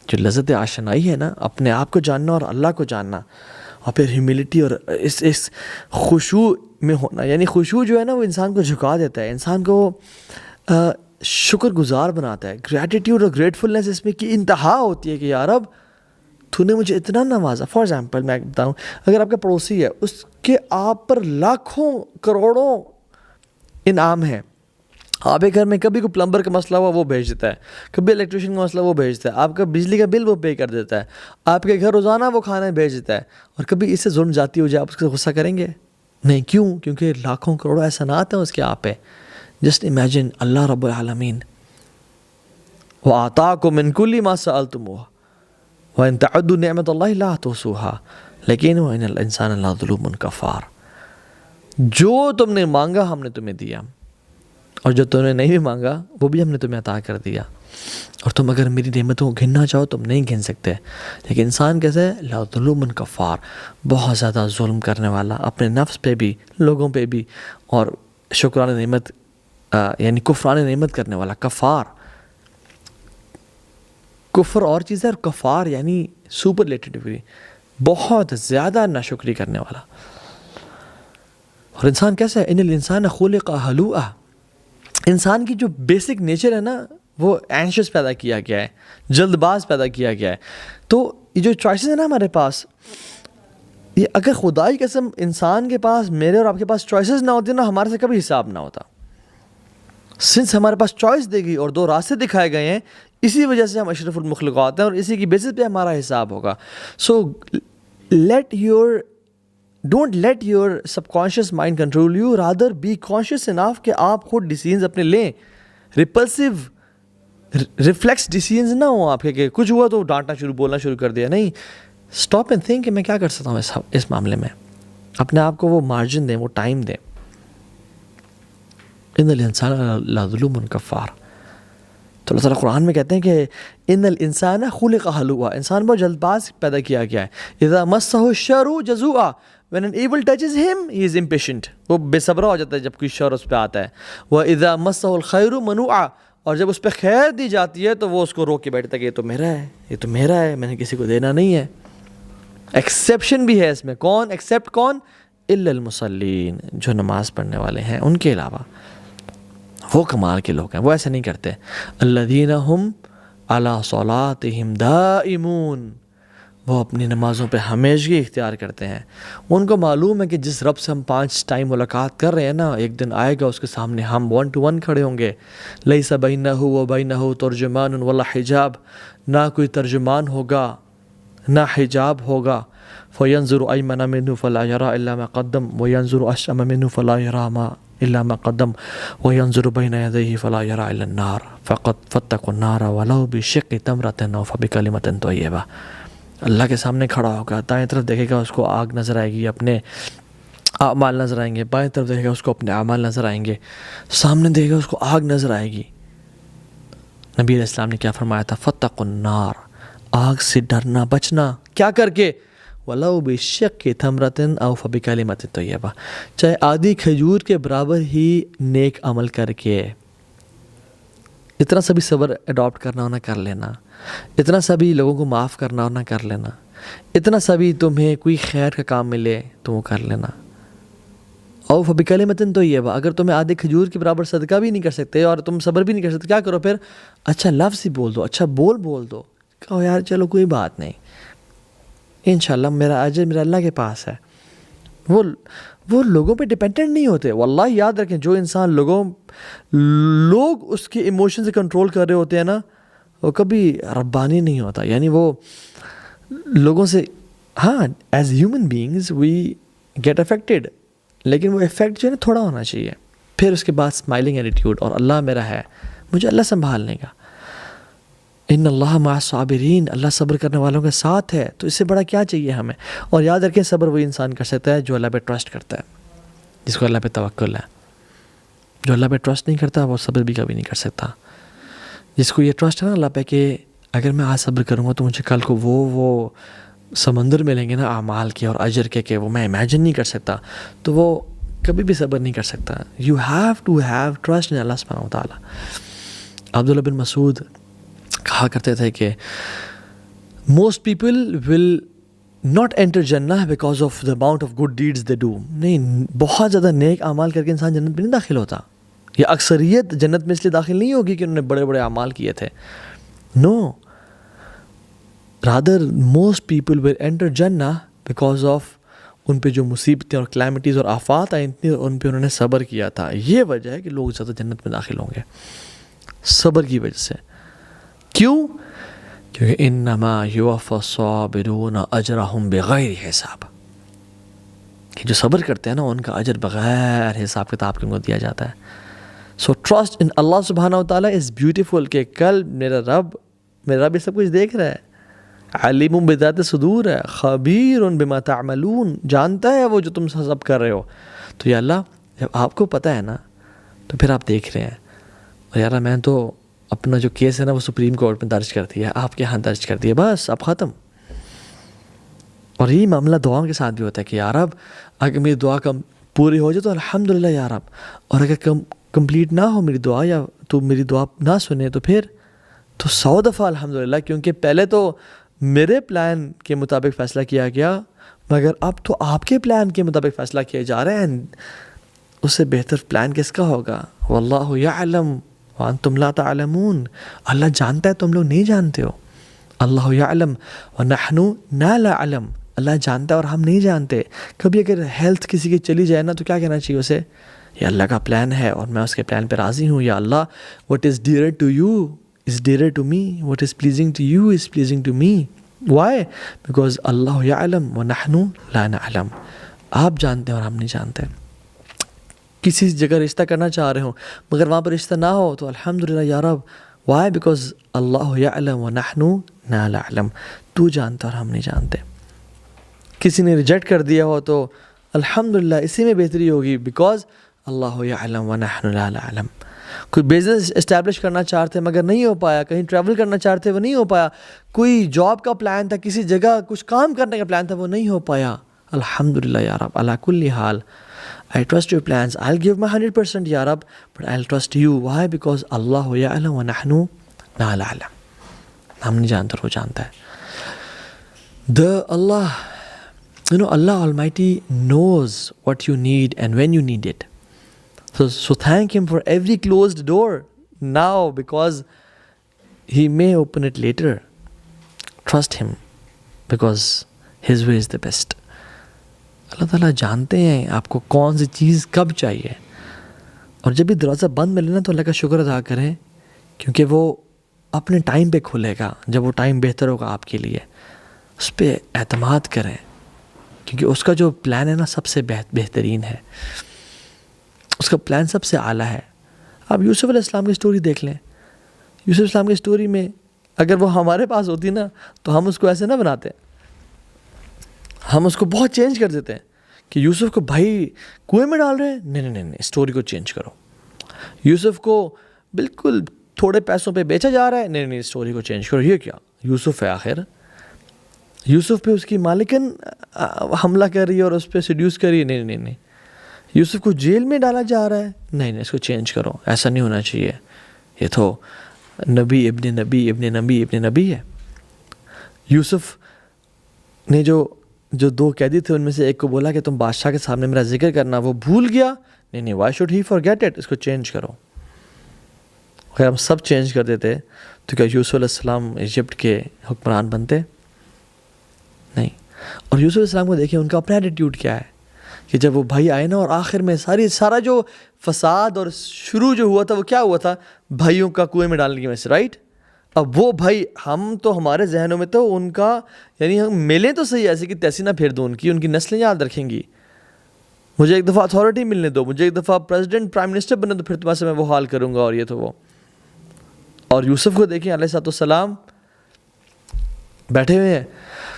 جو لذت آشنائی ہے نا، اپنے آپ کو جاننا اور اللہ کو جاننا، اور پھر ہیوملٹی اور اس خشوع میں ہونا، یعنی خشوع جو ہے نا وہ انسان کو جھکا دیتا ہے، انسان کو شکر گزار بناتا ہے۔ گریٹیٹیوڈ اور گریٹفلنس اس میں کی انتہا ہوتی ہے کہ یا رب تو نے مجھے اتنا نوازا۔ فار ایگزامپل میں بتاؤں، اگر آپ کا پڑوسی ہے، اس کے آپ پر لاکھوں کروڑوں انعام ہیں، آپ کے گھر میں کبھی کوئی پلمبر کا مسئلہ ہوا وہ بھیج دیتا ہے، کبھی الیکٹریشین کا مسئلہ وہ بھیجتا ہے، آپ کا بجلی کا بل وہ پے کر دیتا ہے، آپ کے گھر روزانہ وہ کھانا بھیج دیتا ہے، اور کبھی اس سے ظلم جاتی ہو جائے آپ اس سے غصہ کریں گے؟ نہیں۔ کیوں؟ کیونکہ لاکھوں کروڑوں احسانات ہیں اس کے آپ پہ، جسٹ امیجن اللہ رب العالمین وَآتَاكُم مِّن كُلِّ مَا سَأَلْتُمُوهُ وَإِن تَعُدُّوا نِعْمَةَ اللَّهِ لَا تُحْصُوهَا لیکن وَإِنَّ الْإِنسَانَ لَظَلُومٌ كَفَّارٌ، جو تم نے مانگا ہم نے تمہیں دیا، اور جو تم نے نہیں بھی مانگا وہ بھی ہم نے تمہیں عطا کر دیا، اور تم اگر میری نعمتوں کو گننا چاہو تم نہیں گن سکتے۔ لیکن انسان کیسے ہے؟ لَظَلُومٌ كَفَّارٌ، بہت زیادہ ظلم کرنے والا، اپنے نفس پہ بھی، لوگوں پہ بھی، اور شکران نعمت یعنی کفران نعمت کرنے والا، کفار۔ کفر اور چیز ہے، اور کفار یعنی سپرلیٹیولی بہت زیادہ ناشکری کرنے والا۔ اور انسان کیسا ہے؟ ان الانسان خلق ہلوعا، انسان کی جو بیسک نیچر ہے نا وہ اینشیس پیدا کیا گیا ہے، جلد باز پیدا کیا گیا ہے۔ تو یہ جو چوائسز ہیں نا ہمارے پاس، یہ اگر خدائی قسم انسان کے پاس، میرے اور آپ کے پاس چوائسز نہ ہوتے نا، ہمارے سے کبھی حساب نہ ہوتا۔ سنس ہمارے پاس چوائس دے گی اور دو راستے دکھائے گئے ہیں، اسی وجہ سے ہم اشرف المخلوقات ہیں، اور اسی کی بیسس پہ ہمارا حساب ہوگا۔ So don't let your subconscious mind control you, rather be conscious enough کہ آپ خود ڈیسیژنز اپنے لیں، ریپلسو ریفلیکس ڈیسیژنز نہ ہوں آپ کے کہ کچھ ہوا تو ڈانٹنا بولنا شروع کر دیا۔ نہیں، اسٹاپ اینڈ تھنک کہ میں کیا کر سکتا ہوں اس معاملے میں، اپنے آپ کو وہ مارجن دیں، وہ ٹائم دیں۔ ان الانسان لظلوم کفار، تو اللہ تعالیٰ قرآن میں کہتے ہیں کہ ان الانسان خلق ہلوعا، انسان بہت جلد باز پیدا کیا گیا ہے۔ اذا مسہ الشر جزوعا، when an evil touches him he is impatient، وہ بے صبرا ہو جاتا ہے جب کوئی شر اس پہ آتا ہے۔ واذا مسہ الخیر منوعا، اور جب اس پہ خیر دی جاتی ہے تو وہ اس کو روک کے بیٹھتا ہے کہ یہ تو میرا ہے، یہ تو میرا ہے، میں نے کسی کو دینا نہیں ہے۔ ایکسیپشن بھی ہے اس میں، کون ایکسیپٹ؟ کون؟ الا المصلین، جو نماز پڑھنے والے ہیں، ان کے علاوہ وہ کمال کے لوگ ہیں، وہ ایسے نہیں کرتے۔ الذین ہم علی صلاتہم دائمون، وہ اپنی نمازوں پہ ہمیشگی اختیار کرتے ہیں۔ ان کو معلوم ہے کہ جس رب سے ہم 5 ٹائم ملاقات کر رہے ہیں نا، ایک دن آئے گا اس کے سامنے ہم 1 to 1 کھڑے ہوں گے۔ لیس بینہ و بینہ ترجمان ولا حجاب، نہ کوئی ترجمان ہوگا نہ حجاب ہوگا۔ فینظر ایمن منہ فلا یری الا ما قدم وینظر اشأم منہ فلا یری ما الا ما قدم وینظر بین یدیہ فلا یری الا النار فاتقوا النار ولو بشق تمرۃ او فبکلمۃ طیبہ۔ اللہ کے سامنے کھڑا ہوگا، دائیں طرف دیکھے گا اس کو آگ نظر آئے گی، اپنے اعمال نظر آئیں گے، بائیں طرف دیکھے گا اس کو اپنے اعمال نظر آئیں گے، سامنے دیکھے گا اس کو آگ نظر آئے گی۔ نبی علیہ السلام نے کیا فرمایا تھا؟ فاتقوا النار، آگ سے ڈرنا، بچنا، کیا کر کے؟ وَلَوْ بِشِقِّ تَمْرَةٍ أَوْ فَبِكَلِمَةٍ طَيِّبَةٍ، چاہے آدھی کھجور کے برابر ہی نیک عمل کر کے۔ اتنا سا بھی صبر اڈاپٹ کرنا ہونا کر لینا، اتنا سا بھی لوگوں کو معاف کرنا ہونا کر لینا، اتنا سا بھی تمہیں کوئی خیر کا کام ملے تو وہ کر لینا۔ او فبکلمۃ طیبہ، اگر تمہیں آدھے کھجور کے برابر صدقہ بھی نہیں کر سکتے اور تم صبر بھی نہیں کر سکتے، کیا کرو پھر؟ اچھا لفظ ہی بول دو، اچھا بول دو، کہو یار چلو کوئی بات نہیں، انشاءاللہ میرا اجر میرا اللہ کے پاس ہے۔ وہ لوگوں پہ ڈیپینڈنٹ نہیں ہوتے۔ واللہ یاد رکھیں، جو انسان لوگ اس کے ایموشن سے کنٹرول کر رہے ہوتے ہیں نا، وہ کبھی ربانی نہیں ہوتا۔ یعنی وہ لوگوں سے، ہاں as human beings we get affected, لیکن وہ افیکٹ جو ہے نا تھوڑا ہونا چاہیے۔ پھر اس کے بعد اسمائلنگ ایٹیٹیوڈ، اور اللہ میرا ہے، مجھے اللہ سنبھال لے گا۔ ان اللہ مع الصابرین، اللہ صبر کرنے والوں کے ساتھ ہے، تو اس سے بڑا کیا چاہیے ہمیں؟ اور یاد رکھیں صبر وہی انسان کر سکتا ہے جو اللہ پہ ٹرسٹ کرتا ہے، جس کو اللہ پہ توکل ہے۔ جو اللہ پہ ٹرسٹ نہیں کرتا وہ صبر بھی کبھی نہیں کر سکتا۔ جس کو یہ ٹرسٹ ہے نا اللہ پہ کہ اگر میں آج صبر کروں گا تو مجھے کل کو وہ سمندر ملیں گے نا اعمال کے اور اجر کے کہ وہ میں امیجن نہیں کر سکتا، تو وہ کبھی بھی صبر نہیں کر سکتا۔ You have to have trust in اللہ سبحانہ وتعالیٰ۔ عبداللہ بن مسعود کہا کرتے تھے کہ most people will not enter جنہ because of the amount of good deeds they do, نہیں، بہت زیادہ نیک اعمال کر کے انسان جنت میں نہیں داخل ہوتا، یا اکثریت جنت میں اس لیے داخل نہیں ہوگی کہ انہوں نے بڑے بڑے اعمال کیے تھے، no, rather most people will enter جنہ بیکاز آف ان پہ جو مصیبتیں اور کلیمٹیز اور آفات آئیں تھیں ان پہ انہوں نے صبر کیا تھا۔ یہ وجہ ہے کہ لوگ زیادہ جنت میں داخل ہوں گے، صبر کی وجہ سے۔ کیوں؟ کیونکہ انما یوفی الصابرون اجرہم بغیر حساب، کہ جو صبر کرتے ہیں نا ان کا اجر بغیر حساب کتاب کے ان کو دیا جاتا ہے۔ سو ٹرسٹ ان اللہ سبحانہ و تعالیٰ از بیوٹیفل کہ کل میرا رب یہ سب کچھ دیکھ رہا ہے، علیم بذات صدور ہے، خبیر بما تعملون، جانتا ہے وہ جو تم سب کر رہے ہو. تو یا اللہ جب آپ کو پتہ ہے نا تو پھر آپ دیکھ رہے ہیں. اور یار میں تو اپنا جو کیس ہے نا وہ سپریم کورٹ میں درج کر دیا ہے، آپ کے ہاں درج کر دیا، بس اب ختم. اور یہی معاملہ دعاؤں کے ساتھ بھی ہوتا ہے کہ یا رب اگر میری دعا پوری ہو جائے تو الحمدللہ یا رب، اور اگر کمپلیٹ نہ ہو میری دعا یا تو میری دعا نہ سنے تو پھر تو 100 دفعہ الحمدللہ، کیونکہ پہلے تو میرے پلان کے مطابق فیصلہ کیا گیا مگر اب تو آپ کے پلان کے مطابق فیصلہ کیے جا رہے ہیں. اس سے بہتر پلان کس کا ہوگا؟ واللہ یعلم وانتم لا تعلمون، اللہ جانتا ہے تم لوگ نہیں جانتے ہو. اللہ یعلم ونحن لا نعلم، اللہ جانتا ہے اور ہم نہیں جانتے. کبھی اگر ہیلتھ کسی کی چلی جائے نا تو کیا کہنا چاہیے اسے؟ یہ اللہ کا پلان ہے اور میں اس کے پلان پہ راضی ہوں. یا اللہ what is dearer to you is dearer to me, what is pleasing to you is pleasing to me. Why? Because اللہ یعلم ونحن لا نعلم، آپ جانتے ہیں اور ہم نہیں جانتے. کسی جگہ رشتہ کرنا چاہ رہے ہوں مگر وہاں پر رشتہ نہ ہو تو الحمدللہ یا رب. Why? Because اللہ یعلم ونحن لا نعلم، تو جانتا اور ہم نہیں جانتے. کسی نے ریجیکٹ کر دیا ہو تو الحمدللہ اسی میں بہتری ہوگی، بیکاز اللہ یعلم ونحن لا نعلم. کوئی بزنس اسٹیبلش کرنا چاہتے مگر نہیں ہو پایا، کہیں ٹریول کرنا چاہتے وہ نہیں ہو پایا، کوئی جاب کا پلان تھا، کسی جگہ کچھ کام کرنے کا پلان تھا وہ نہیں ہو پایا، الحمدللہ یا رب علی کل حال. I trust your plans. I'll give my 100% یا رب, but I'll trust you. Why? Because اللہ یعلم ونحن لا نعلم. ہم نہیں جانتے وہ جانتا ہے. Allah Almighty knows what you need and when you need it. So thank Him for every closed door now, because He may open it later. Trust Him because His way is the best. اللہ تعالیٰ جانتے ہیں آپ کو کون سی چیز کب چاہیے, اور جب بھی دروازہ بند ملے نا تو اللہ کا شکر ادا کریں, کیونکہ وہ اپنے ٹائم پہ کھلے گا جب وہ ٹائم بہتر ہوگا آپ کے لیے. اس پہ اعتماد کریں کیونکہ اس کا جو پلان ہے نا سب سے بہترین ہے, اس کا پلان سب سے اعلیٰ ہے. آپ یوسف علیہ السلام کی اسٹوری دیکھ لیں. یوسف علیہ السلام کی اسٹوری میں اگر وہ ہمارے پاس ہوتی نا تو ہم اس کو ایسے نہ بناتے, ہم اس کو بہت چینج کر دیتے ہیں کہ یوسف کو بھائی کنویں میں ڈال رہے ہیں, نہیں, اسٹوری کو چینج کرو. یوسف کو بالکل تھوڑے پیسوں پہ بیچا جا رہا ہے, نہیں, اسٹوری کو چینج کرو. یہ کیا یوسف ہے آخر, یوسف پہ اس کی مالکن حملہ کر رہی ہے اور اس پہ سیڈیوس کر رہی ہے, نہیں, یوسف کو جیل میں ڈالا جا رہا ہے, نہیں, اس کو چینج کرو, ایسا نہیں ہونا چاہیے, یہ تو نبی ابن نبی ہے. یوسف نے جو 2 قیدی تھے ان میں سے ایک کو بولا کہ تم بادشاہ کے سامنے میرا ذکر کرنا, وہ بھول گیا, نہیں, why should he forget it, اس کو چینج کرو. اگر ہم سب چینج کر دیتے تو کیا یوسف علیہ السلام ایجپٹ کے حکمران بنتے؟ نہیں. اور یوسف علیہ السلام کو دیکھیں ان کا اپنا ایٹیٹیوڈ کیا ہے کہ جب وہ بھائی آئے نا اور آخر میں سارا جو فساد اور شروع جو ہوا تھا وہ کیا ہوا تھا, بھائیوں کا کنویں میں ڈالنے کی وجہ سے, رائٹ. اب وہ بھائی ہم تو ہمارے ذہنوں میں تو ان کا یعنی ہم ملیں تو صحیح ایسے کہ تیسی نہ پھیر دو ان کی نسلیں یاد رکھیں گی. مجھے ایک دفعہ اتھارٹی ملنے دو, مجھے ایک دفعہ پریزیڈنٹ پرائم منسٹر بننے دو, پھر تمہارے سے میں وہ حال کروں گا اور یہ تو وہ. اور یوسف کو دیکھیں علیہ السلام بیٹھے ہوئے ہیں,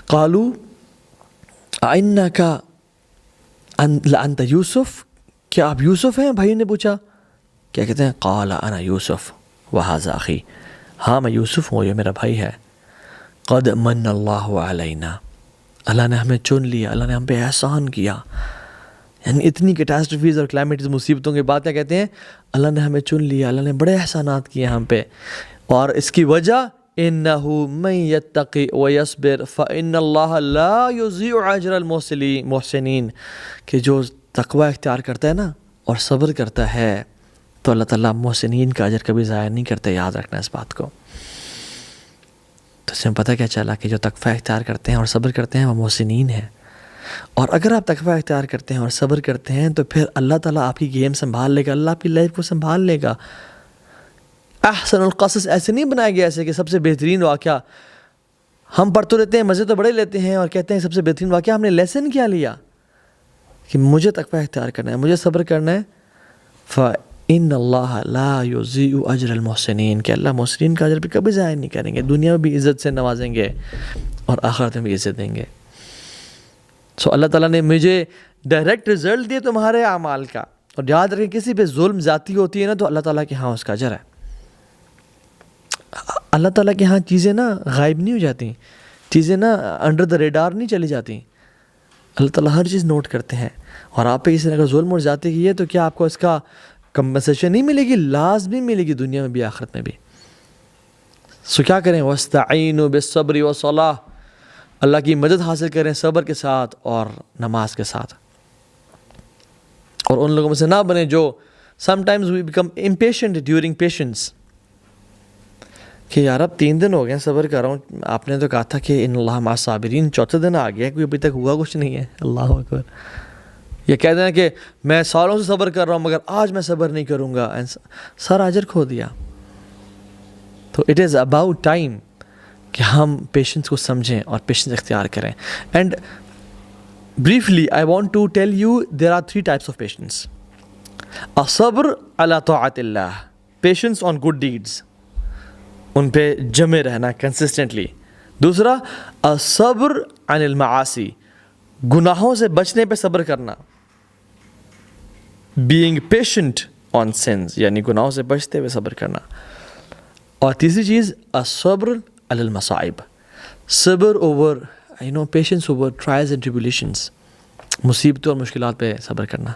قالو انک لانت یوسف, کیا آپ یوسف ہیں؟ بھائی نے پوچھا. کیا کہتے ہیں؟ قال انا یوسف وہذا اخی, ہاں میں یوسف ہوں, یہ میرا بھائی ہے. قد من اللہ علینا, اللہ نے ہمیں چن لیا, اللہ نے ہم پہ احسان کیا. یعنی اتنی کیٹاسٹرفیز اور کلائمیٹز مصیبتوں کے بعد کیا کہتے ہیں؟ اللہ نے ہمیں چن لیا, اللہ نے بڑے احسانات کیے ہم پہ. اور اس کی وجہ انہ من یتقی ویصبر فان اللہ لا یضیع اجر المحسنین, کہ جو تقوی اختیار کرتا ہے نا اور صبر کرتا ہے تو اللہ تعالیٰ محسنین کا اجر کبھی ضائع نہیں کرتے. یاد رکھنا اس بات کو. تو اس میں پتہ کیا چلا کہ جو تقوی اختیار کرتے ہیں اور صبر کرتے ہیں وہ محسنین ہیں. اور اگر آپ تقوی اختیار کرتے ہیں اور صبر کرتے ہیں تو پھر اللہ تعالیٰ آپ کی گیم سنبھال لے گا, اللہ آپ کی لائف کو سنبھال لے گا. احسن القصص ایسے نہیں بنایا گیا ایسے کہ سب سے بہترین واقعہ ہم پڑھتے رہتے ہیں, مزے تو بڑے لیتے ہیں اور کہتے ہیں سب سے بہترین واقعہ. ہم نے لیسن کیا لیا کہ مجھے تقوی اختیار کرنا ہے, مجھے صبر کرنا ہے. ان اللہ لا یضیع اجر المحسنین، کہ اللہ محسنین کا اجر بھی کبھی ضائع نہیں کریں گے، دنیا میں بھی عزت سے نوازیں گے اور آخرت میں بھی عزت دیں گے. سو اللہ تعالیٰ نے مجھے ڈائریکٹ رزلٹ دیے تمہارے اعمال کا. اور یاد رکھیں کسی پہ ظلم زیادتی ہوتی ہے نا تو اللہ تعالیٰ کے ہاں اس کا اجر ہے. اللہ تعالیٰ کے ہاں چیزیں نا غائب نہیں ہو جاتی، چیزیں نا انڈر دا ریڈار نہیں چلی جاتی. اللہ تعالیٰ ہر چیز نوٹ کرتے ہیں. اور آپ پہ کسی نے اگر ظلم اور زیادتی کی ہے تو کیا آپ کو اس کا کمپنسیشن نہیں ملے گی؟ لازمی ملے گی، دنیا میں بھی آخرت میں بھی. سو کیا کریں؟ وَاسْتَعِينُوا بِالصَّبْرِ وَالصَّلَاةِ، اللہ کی مدد حاصل کریں صبر کے ساتھ اور نماز کے ساتھ. اور ان لوگوں میں سے نہ بنیں جو sometimes we become impatient during patience، کہ یار اب 3 دن ہو گئے صبر کر رہا ہوں، آپ نے تو کہا تھا کہ ان اللہ مع الصابرین، چوتھے دن آ گیا کوئی ابھی تک ہوا کچھ نہیں ہے. اللہ اکبر. یہ کہہ دینا کہ میں سالوں سے صبر کر رہا ہوں مگر آج میں صبر نہیں کروں گا، سارا اجر کھو دیا. تو اٹ از اباؤٹ ٹائم کہ ہم پیشنس کو سمجھیں اور پیشنس اختیار کریں. And briefly I want to tell you there are 3 types of patience. الصبر على طاعت اللہ، patience on good deeds، ان پہ جمے رہنا کنسسٹنٹلی. دوسرا الصبر عن المعاصی، گناہوں سے بچنے پہ صبر کرنا، being patient on sins، یعنی گناہوں سے بچتے ہوئے صبر کرنا. اور تیسری چیز الصبر علی المصائب، صبر or patience over trials and tribulations, مصیبتوں اور مشکلات پہ صبر کرنا.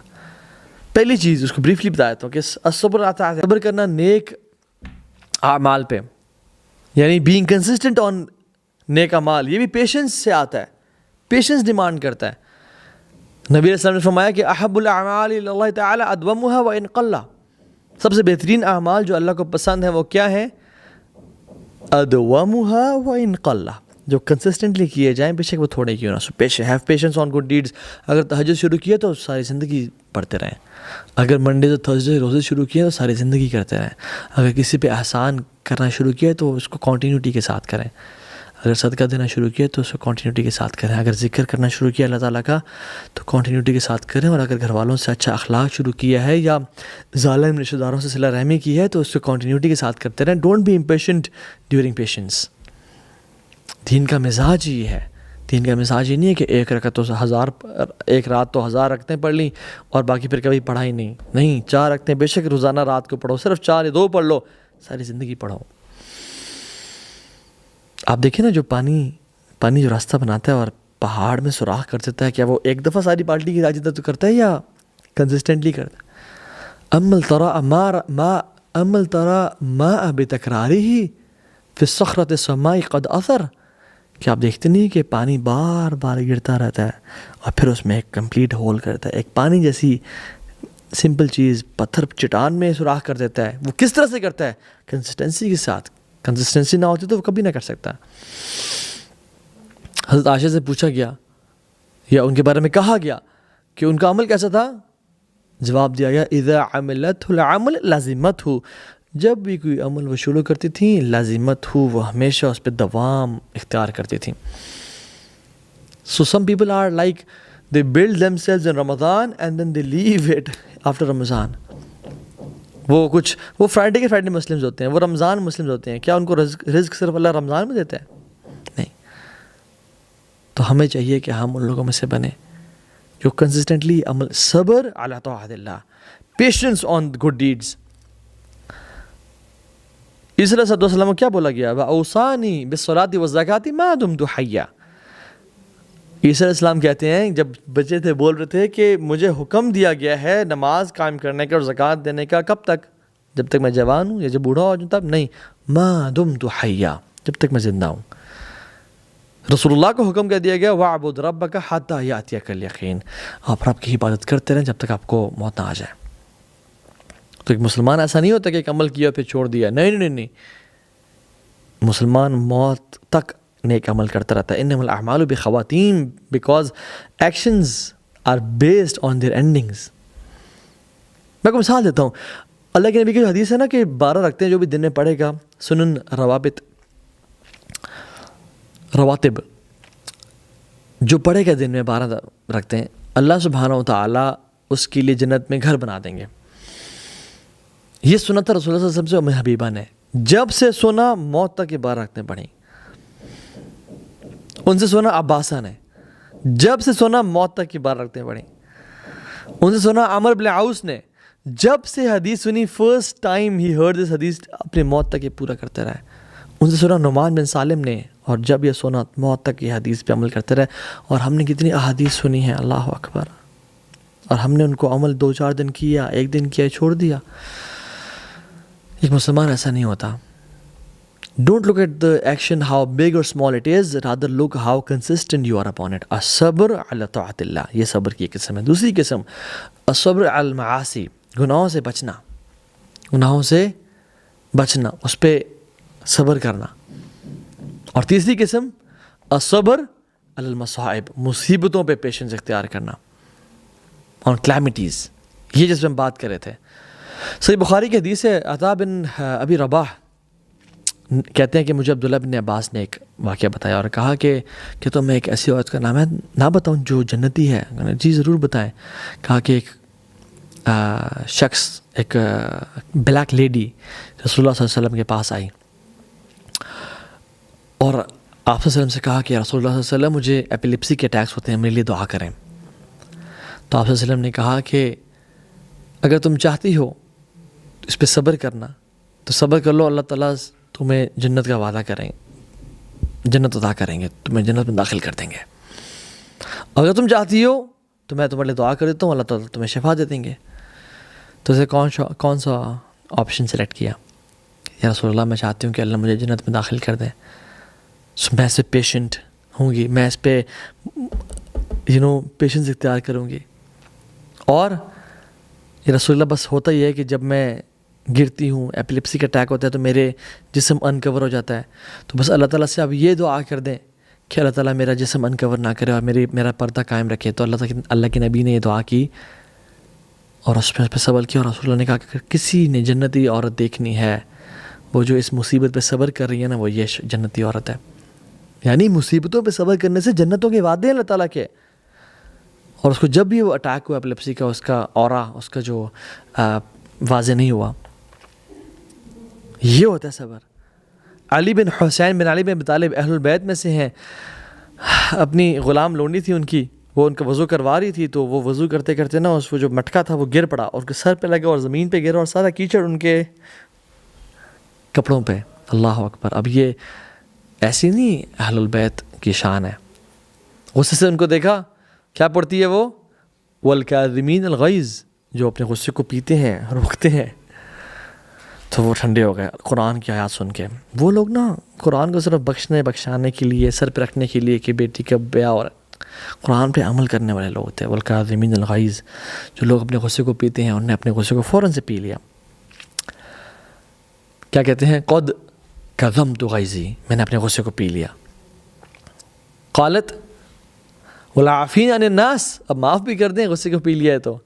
پہلی چیز اس کو بریفلی بتایا تھا کہ الصبر آتا ہے صبر کرنا نیک اعمال پہ، یعنی بینگ کنسسٹنٹ آن نیک اعمال. یہ بھی پیشنس سے آتا ہے، پیشنس ڈیمانڈ کرتا ہے. نبی علیہ السلام نے فرمایا کہ احب الاعمال الی اللہ تعالی ادومها وان قل، سب سے بہترین اعمال جو اللہ کو پسند ہیں وہ کیا ہیں؟ ادومها وان قل، جو کنسسٹنٹلی کیے جائیں بے شک وہ تھوڑے کیوں نہ. Have patience on good deeds. اگر تہجد شروع کیا تو ساری زندگی پڑھتے رہیں. اگر منڈے سے تھرسڈے روزے شروع کیے تو ساری زندگی کرتے رہیں. اگر کسی پہ احسان کرنا شروع کیا تو اس کو کنٹینیوٹی کے ساتھ کریں. اگر صدقہ دینا شروع کیا تو اس کو کنٹینیوٹی کے ساتھ کریں. اگر ذکر کرنا شروع کیا اللہ تعالیٰ کا تو کنٹینیوٹی کے ساتھ کریں. اور اگر گھر والوں سے اچھا اخلاق شروع کیا ہے یا ظالم رشتہ داروں سے صلہ رحمی کی ہے تو اس کو کنٹینیوٹی کے ساتھ کرتے رہیں. Don't be impatient during patience. دین کا مزاج یہ ہے. دین کا مزاج یہ نہیں ہے کہ ایک رکعت تو 1000، ایک رات تو 1000 رکعتیں پڑھ لیں اور باقی پھر کبھی پڑھا ہی نہیں. نہیں، 4 رکعتیں بے شک روزانہ رات کو پڑھو، صرف 4 یا 2 پڑھ لو، ساری زندگی پڑھو. آپ دیکھیں نا جو پانی جو راستہ بناتا ہے اور پہاڑ میں سوراخ کر دیتا ہے، کیا وہ ایک دفعہ ساری بالٹی کی راجدہ تو کرتا ہے یا کنسسٹنٹلی کرتا ہے؟ امل ترى ماء بتکرارہ فی الصخرۃ السماء قد اثر، کہ آپ دیکھتے نہیں کہ پانی بار بار گرتا رہتا ہے اور پھر اس میں ایک کمپلیٹ ہول کرتا ہے. ایک پانی جیسی سمپل چیز پتھر چٹان میں سوراخ کر دیتا ہے. وہ کس طرح سے کرتا ہے؟ کنسسٹنسی کے ساتھ. کنسسٹنسی نہ ہوتی تو وہ کبھی نہ کر سکتا. حضرت عائشہ سے پوچھا گیا یا ان کے بارے میں کہا گیا کہ ان کا عمل کیسا تھا؟ جواب دیا گیا اذا عملت العمل لازمت ہو، جب بھی کوئی عمل وہ شروع کرتی تھیں لازمت ہو، وہ ہمیشہ اس پہ دوام اختیار کرتی تھیں. So some people are like they build themselves in Ramadan and then they leave it after Ramadan. وہ فرائیڈے کے فرائیڈے مسلمز ہوتے ہیں، وہ رمضان مسلمز ہوتے ہیں. کیا ان کو رزق صرف اللہ رمضان میں دیتا ہے؟ نہیں. تو ہمیں چاہیے کہ ہم ان لوگوں میں سے بنیں جو کنسسٹنٹلی عمل، صبر علی طاعت اللہ، پیشنس آن گڈ ڈیڈز. عیسیٰ علیہ السلام کو کیا بولا گیا؟ وَأَوْصَانِي بِالصَّلَاةِ وَالزَّكَاةِ مَا دُمْتُ حَيًّا. عیسیٰ علیہ السلام کہتے ہیں جب بچے تھے بول رہے تھے کہ مجھے حکم دیا گیا ہے نماز قائم کرنے کا اور زکوٰۃ دینے کا. کب تک؟ جب تک میں جوان ہوں یا جب بوڑھا ہو جاؤں تب؟ نہیں، مَا دُمْتُ حَيًّا، جب تک میں زندہ ہوں. رسول اللہ کو حکم کر دیا گیا وَاعْبُدْ رَبَّكَ حَتَّى يَأْتِيَكَ الْيَقِينُ، آپ رب کی عبادت کرتے رہیں جب تک آپ کو موت نہ آ جائے. تو ایک مسلمان ایسا نہیں ہوتا کہ ایک عمل کیا پھر چھوڑ دیا. نہیں، مسلمان موت تک نیک عمل کرتا رہتا ہے. انما الاعمال بخواتیم، because actions are based on their endings. میں کو مثال دیتا ہوں. اللہ کے نبی کی حدیث ہے نا کہ 12 رکھتے ہیں جو بھی دن میں پڑھے گا، سنن رواتب جو پڑھے گا دن میں 12 رکھتے ہیں، اللہ سبحانہ و تعالیٰ اس کے لیے جنت میں گھر بنا دیں گے. یہ سنا تھا رسول اللہ صلی اللہ علیہ وسلم سے ام حبیبہ نے، جب سے سنا موت تک کی بات رکھنے پڑیں. ان سے سنا عباسہ نے، جب سے سنا موت تک کی بات رکھنے پڑیں. ان سے سنا عمر بن عوس نے، جب سے حدیث سنی فرسٹ ٹائم ہی ہرڈ دس حدیث اپنے موت تک یہ پورا کرتے رہے. ان سے سنا نعمان بن سالم نے، اور جب یہ سنا موت تک یہ حدیث پہ عمل کرتے رہے. اور ہم نے کتنی احادیث سنی ہیں، اللہ اکبر، اور ہم نے ان کو عمل 2-4 دن کیا، 1 دن کیا، چھوڑ دیا. ایک مسلمان ایسا نہیں ہوتا. Don't look at the action how big or small it is, rather look how consistent you are upon it. الصبر علی طاعت اللہ، یہ صبر کی قسم ہے. دوسری قسم الصبر علی المعاصی، گناہوں سے بچنا، گناہوں سے بچنا، اس پہ صبر کرنا. اور تیسری قسم الصبر علی المصائب، مصیبتوں پہ پیشنس اختیار کرنا، اور کلیمٹیز، یہ جس پہ ہم بات کر رہے تھے. صحیح بخاری کی حدیث ہے، عطا بن ابی رباح کہتے ہیں کہ مجھے عبداللہ بن عباس نے ایک واقعہ بتایا اور کہا کہ تو میں ایک ایسی عورت کا نام ہے نہ بتاؤں جو جنتی ہے؟ جی ضرور بتائیں. کہا کہ ایک شخص، ایک بلیک لیڈی رسول اللہ صلی اللہ علیہ وسلم کے پاس آئی اور آپ صلی اللہ علیہ وسلم سے کہا کہ رسول اللہ صلی اللہ علیہ وسلم مجھے ایپیلیپسی کے اٹیکس ہوتے ہیں، میرے لیے دعا کریں. تو آپ صلی اللہ علیہ وسلم نے کہا کہ اگر تم چاہتی ہو اس پہ صبر کرنا تو صبر کر لو، اللہ تعالیٰ تمہیں جنت کا وعدہ کریں، جنت عطا کریں گے، تمہیں جنت میں داخل کر دیں گے. اگر تم چاہتی ہو تو میں تمہارے لیے دعا کر دیتا ہوں، اللہ تعالیٰ تمہیں شفا دے دیں گے. تو اسے کون سا آپشن سلیکٹ کیا؟ یا رسول اللہ میں چاہتی ہوں کہ اللہ مجھے جنت میں داخل کر دیں، میں اس پہ پیشنٹ ہوں گی، میں اس پہ پیشنس اختیار کروں گی. اور یہ رسول اللہ بس ہوتا ہی ہے کہ جب میں گرتی ہوں، ایپیلیپسی کا اٹیک ہوتا ہے تو میرے جسم انکور ہو جاتا ہے، تو بس اللہ تعالیٰ سے اب یہ دعا کر دیں کہ اللہ تعالیٰ میرا جسم انکور نہ کرے اور میرا پردہ قائم رکھے. تو اللہ کے نبی نے یہ دعا کی اور اس پہ صبر کیا. اور رسول اللہ نے کہا کہ کسی نے جنتی عورت دیکھنی ہے، وہ جو اس مصیبت پہ صبر کر رہی ہے نا، وہ یہ جنتی عورت ہے. یعنی مصیبتوں پہ صبر کرنے سے جنتوں کے وعدے ہیں اللہ تعالیٰ کے. اور اس کو جب بھی وہ اٹیک ہوا ایپیلیپسی کا، اس کا اورا، اس کا جو واضح نہیں ہوا، یہ ہوتا ہے صبر. علی بن حسین بن علی بن ابی طالب اہل البیت میں سے ہیں. اپنی غلام لونڈی تھی ان کی، وہ ان کا وضو کروا رہی تھی، تو وہ وضو کرتے کرتے نا اس وہ جو مٹکا تھا وہ گر پڑا اور اس کے سر پہ لگا اور زمین پہ گرا اور سارا کیچڑ ان کے کپڑوں پہ. اللہ اکبر. اب یہ ایسی نہیں اہل البیت کی شان ہے. غصے سے ان کو دیکھا، کیا پڑتی ہے وہ؟ والکاظمین الغیظ، جو اپنے غصے کو پیتے ہیں، روکتے ہیں. تو وہ ٹھنڈے ہو گئے قرآن کی آیات سن کے. وہ لوگ نا قرآن کو صرف بخشانے کے لیے، سر پہ رکھنے کے لیے کہ بیٹی کا بیاہ، اور قرآن پہ عمل کرنے والے لوگ تھے. والکاظمین الغیظ، جو لوگ اپنے غصے کو پیتے ہیں، انہوں نے اپنے غصے کو فوراً سے پی لیا. کیا کہتے ہیں؟ قد کظمت غیظی، میں نے اپنے غصے کو پی لیا. قالت والعافین عن الناس، اب معاف بھی کر دیں، غصے کو پی لیا ہے تو.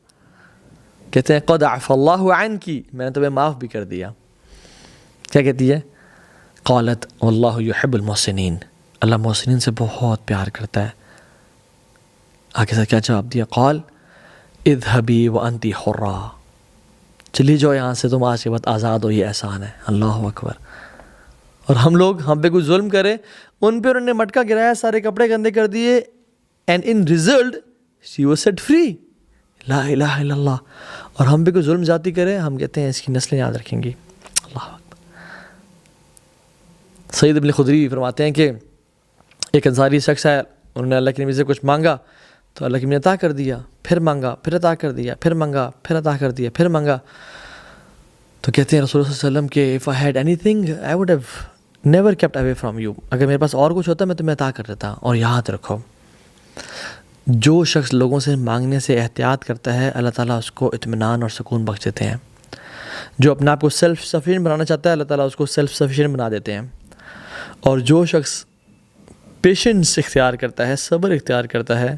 کہتے ہیں قد عفا اللہ عنکی، میں نے تمہیں معاف بھی کر دیا. کیا کہتی ہے؟ قالت واللہ یحب المحسنین، اللہ محسنین سے بہت پیار کرتا ہے. آگے سے کیا جواب دیا؟ قال اذهبی وانتی حرہ، چلی جاؤ یہاں سے، تم آج کے بعد آزاد ہو، یہ احسان ہے. اللہ اکبر. اور ہم پہ کوئی ظلم کرے، ان پہ انہوں نے مٹکا گرایا، سارے کپڑے گندے کر دیے، and in result she was set free. لا الہ الا اللہ. اور ہم پہ کوئی ظلم زیادتی کرے، ہم کہتے ہیں اس کی نسلیں یاد رکھیں گی. اللہ اکبر. سید ابن خدری فرماتے ہیں کہ ایک انصاری شخص ہے، انہوں نے اللہ کے نبی سے کچھ مانگا تو اللہ کے نبی نے عطا کر دیا، پھر مانگا، پھر عطا کر دیا، پھر مانگا، پھر عطا کر دیا، پھر مانگا. تو کہتے ہیں رسول اللہ صلی اللہ علیہ وسلم کہ if I had anything I would have never kept away from you، اگر میرے پاس اور کچھ ہوتا میں تمہیں عطا کر دیتا. اور یاد رکھو، جو شخص لوگوں سے مانگنے سے احتیاط کرتا ہے، اللہ تعالیٰ اس کو اطمینان اور سکون بخش دیتے ہیں. جو اپنے آپ کو سیلف سفیشینٹ بنانا چاہتا ہے، اللہ تعالیٰ اس کو سیلف سفیشینٹ بنا دیتے ہیں. اور جو شخص پیشنس اختیار کرتا ہے، صبر اختیار کرتا ہے،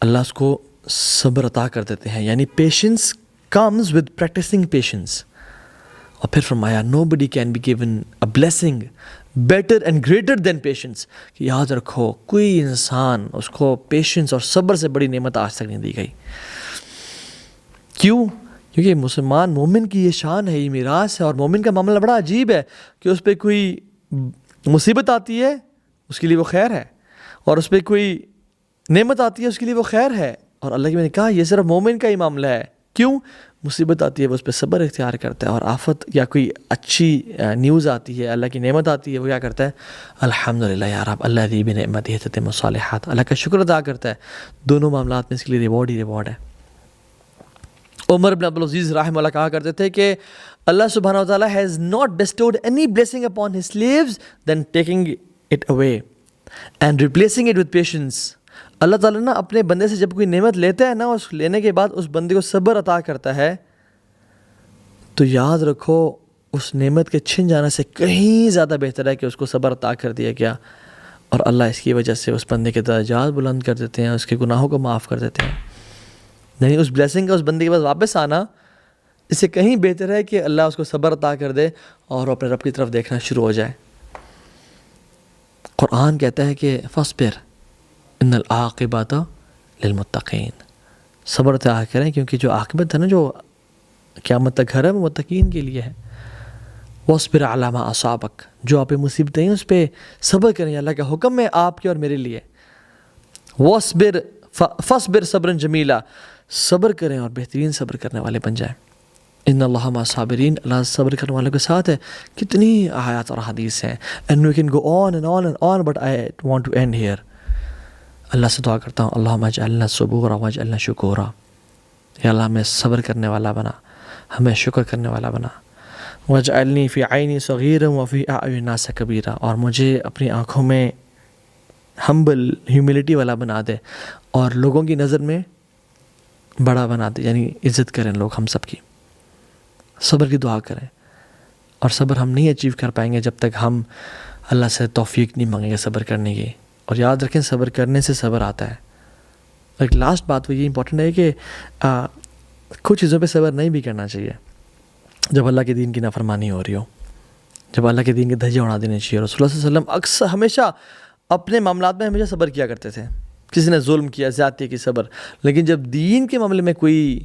اللہ اس کو صبر عطا کر دیتے ہیں. یعنی patience comes with practising patience. اور پھر فرمایا nobody can be given a blessing better and greater than patience، کہ یاد رکھو کوئی انسان اس کو پیشنس اور صبر سے بڑی نعمت آج تک نہیں دی گئی. کیوں؟ کیونکہ مسلمان مومن کی یہ شان ہے، یہ میراث ہے. اور مومن کا معاملہ بڑا عجیب ہے کہ اس پہ کوئی مصیبت آتی ہے اس کے لیے وہ خیر ہے، اور اس پہ کوئی نعمت آتی ہے اس کے لیے وہ خیر ہے. اور اللہ کی میں نے کہا یہ صرف مومن کا ہی معاملہ ہے. کیوں؟ مصیبت آتی ہے وہ اس پہ صبر اختیار کرتا ہے، اور آفت یا کوئی اچھی نیوز آتی ہے، اللہ کی نعمت آتی ہے، وہ کیا کرتا ہے؟ الحمدللہ یا رب الذی بنعمتہ تتم الصالحات، اللہ کا شکر ادا کرتا ہے. دونوں معاملات میں اس کے لیے ریوارڈ ہی ریوارڈ ہے. عمر بن عبدالعزیز رحمہ اللہ کہا کرتے تھے کہ اللہ سبحانہ و تعالیٰ has not bestowed any blessing upon his slaves than taking it away and replacing it with patience. اللہ تعالیٰ نا اپنے بندے سے جب کوئی نعمت لیتا ہے نا، اس لینے کے بعد اس بندے کو صبر عطا کرتا ہے، تو یاد رکھو اس نعمت کے چھن جانے سے کہیں زیادہ بہتر ہے کہ اس کو صبر عطا کر دیا گیا، اور اللہ اس کی وجہ سے اس بندے کے درجات بلند کر دیتے ہیں، اس کے گناہوں کو معاف کر دیتے ہیں. یعنی اس بلیسنگ کا اس بندے کے پاس واپس آنا اس سے کہیں بہتر ہے کہ اللہ اس کو صبر عطا کر دے اور اپنے رب کی طرف دیکھنا شروع ہو جائے. قرآن کہتا ہے کہ فاصبر ان العاقبۃ للمتقین، صبر عطا کریں کیونکہ جو عاقبت ہے نا، جو قیامت تک گھر ہے، وہ متقین کے لیے ہے. واصبر علی ما اصابک، جو آپ پہ مصیبتیں ہیں اس پہ صبر کریں، اللہ کا حکم ہے آپ کے اور میرے لیے. فاصبر صبرا جمیلا، صبر کریں اور بہترین صبر کرنے والے بن جائیں. ان اللہ مع الصابرین، اللہ صبر کرنے والوں کے ساتھ ہے. کتنی آیات اور حدیث ہیں، and we can go on and on and on, but I want to end here. اللہ سے دعا کرتا ہوں اللہم اجعلنا صبورا واجعلنا شکورا، یا اللہ ہمیں صبر کرنے والا بنا، ہمیں شکر کرنے والا بنا. واجعلنی فی عینی صغیرا وفی اعین الناس کبیرا، اور مجھے اپنی آنکھوں میں ہمبل ہیوملٹی والا بنا دے اور لوگوں کی نظر میں بڑا بنا دے، یعنی عزت کریں لوگ ہم سب کی. صبر کی دعا کریں، اور صبر ہم نہیں اچیو کر پائیں گے جب تک ہم اللہ سے توفیق نہیں مانگیں گے صبر کرنے کی. اور یاد رکھیں صبر کرنے سے صبر آتا ہے. ایک لاسٹ بات وہ یہ امپورٹنٹ ہے کہ کچھ چیزوں پہ صبر نہیں بھی کرنا چاہیے. جب اللہ کے دین کی نافرمانی ہو رہی ہو، جب اللہ کے دین کے دھجے اڑا دینے چاہیے. رسول اللہ صلی اللہ علیہ وسلم اکثر ہمیشہ اپنے معاملات میں ہمیشہ صبر کیا کرتے تھے. کسی نے ظلم کیا، زیادتی کی، صبر. لیکن جب دین کے معاملے میں کوئی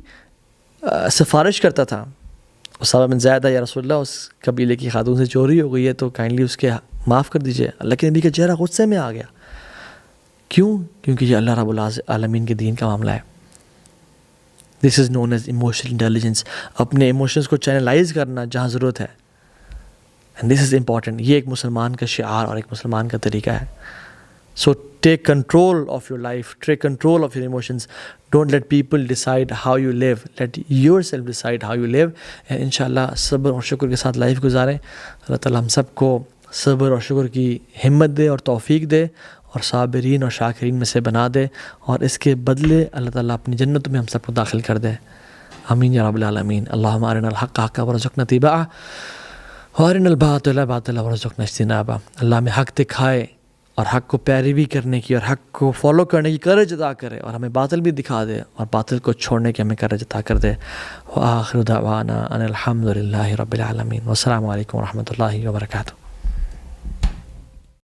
سفارش کرتا تھا، اسامہ بن زید یا رسول اللہ اس قبیلے کی خاتون سے چوری ہو گئی ہے تو کائنڈلی اس کے معاف کر دیجئے، اللہ کے نبی کا چہرہ غصے میں آ گیا. کیوں؟ کیونکہ یہ اللہ رب العالمین کے دین کا معاملہ ہے. دس از نون ایز ایموشنل انٹیلیجنس، اپنے ایموشنس کو چینلائز کرنا جہاں ضرورت ہے. And this is important. یہ ایک مسلمان کا شعار اور ایک مسلمان کا طریقہ ہے. So take control of your life, take control of your emotions. Don't let people decide how you live, let yourself decide how you live. And ان شاء اللہ صبر اور شکر کے ساتھ لائف گزاریں. اللہ تعالیٰ ہم سب کو صبر اور شکر کی ہمت دے اور توفیق دے، اور صابرین اور شاکرین میں سے بنا دے، اور اس کے بدلے اللہ تعالیٰ اپنی جنت میں ہم سب کو داخل کر دے. آمین یا رب العالمین. اللہم ارنا الحق حقا وارزقنا اتباعہ وارنا الباطل باطلا وارزقنا اجتنابہ. اللہ ہمیں حق دکھائے اور حق کو پیروی کرنے کی اور حق کو فالو کرنے کی کرج عطا کرے، اور ہمیں باطل بھی دکھا دے اور باطل کو چھوڑنے کی ہمیں کرج عطا کر دے. وآخر دعوانا ان الحمد للہ رب العالمین. والسلام علیکم ورحمۃ اللہ وبرکاتہ.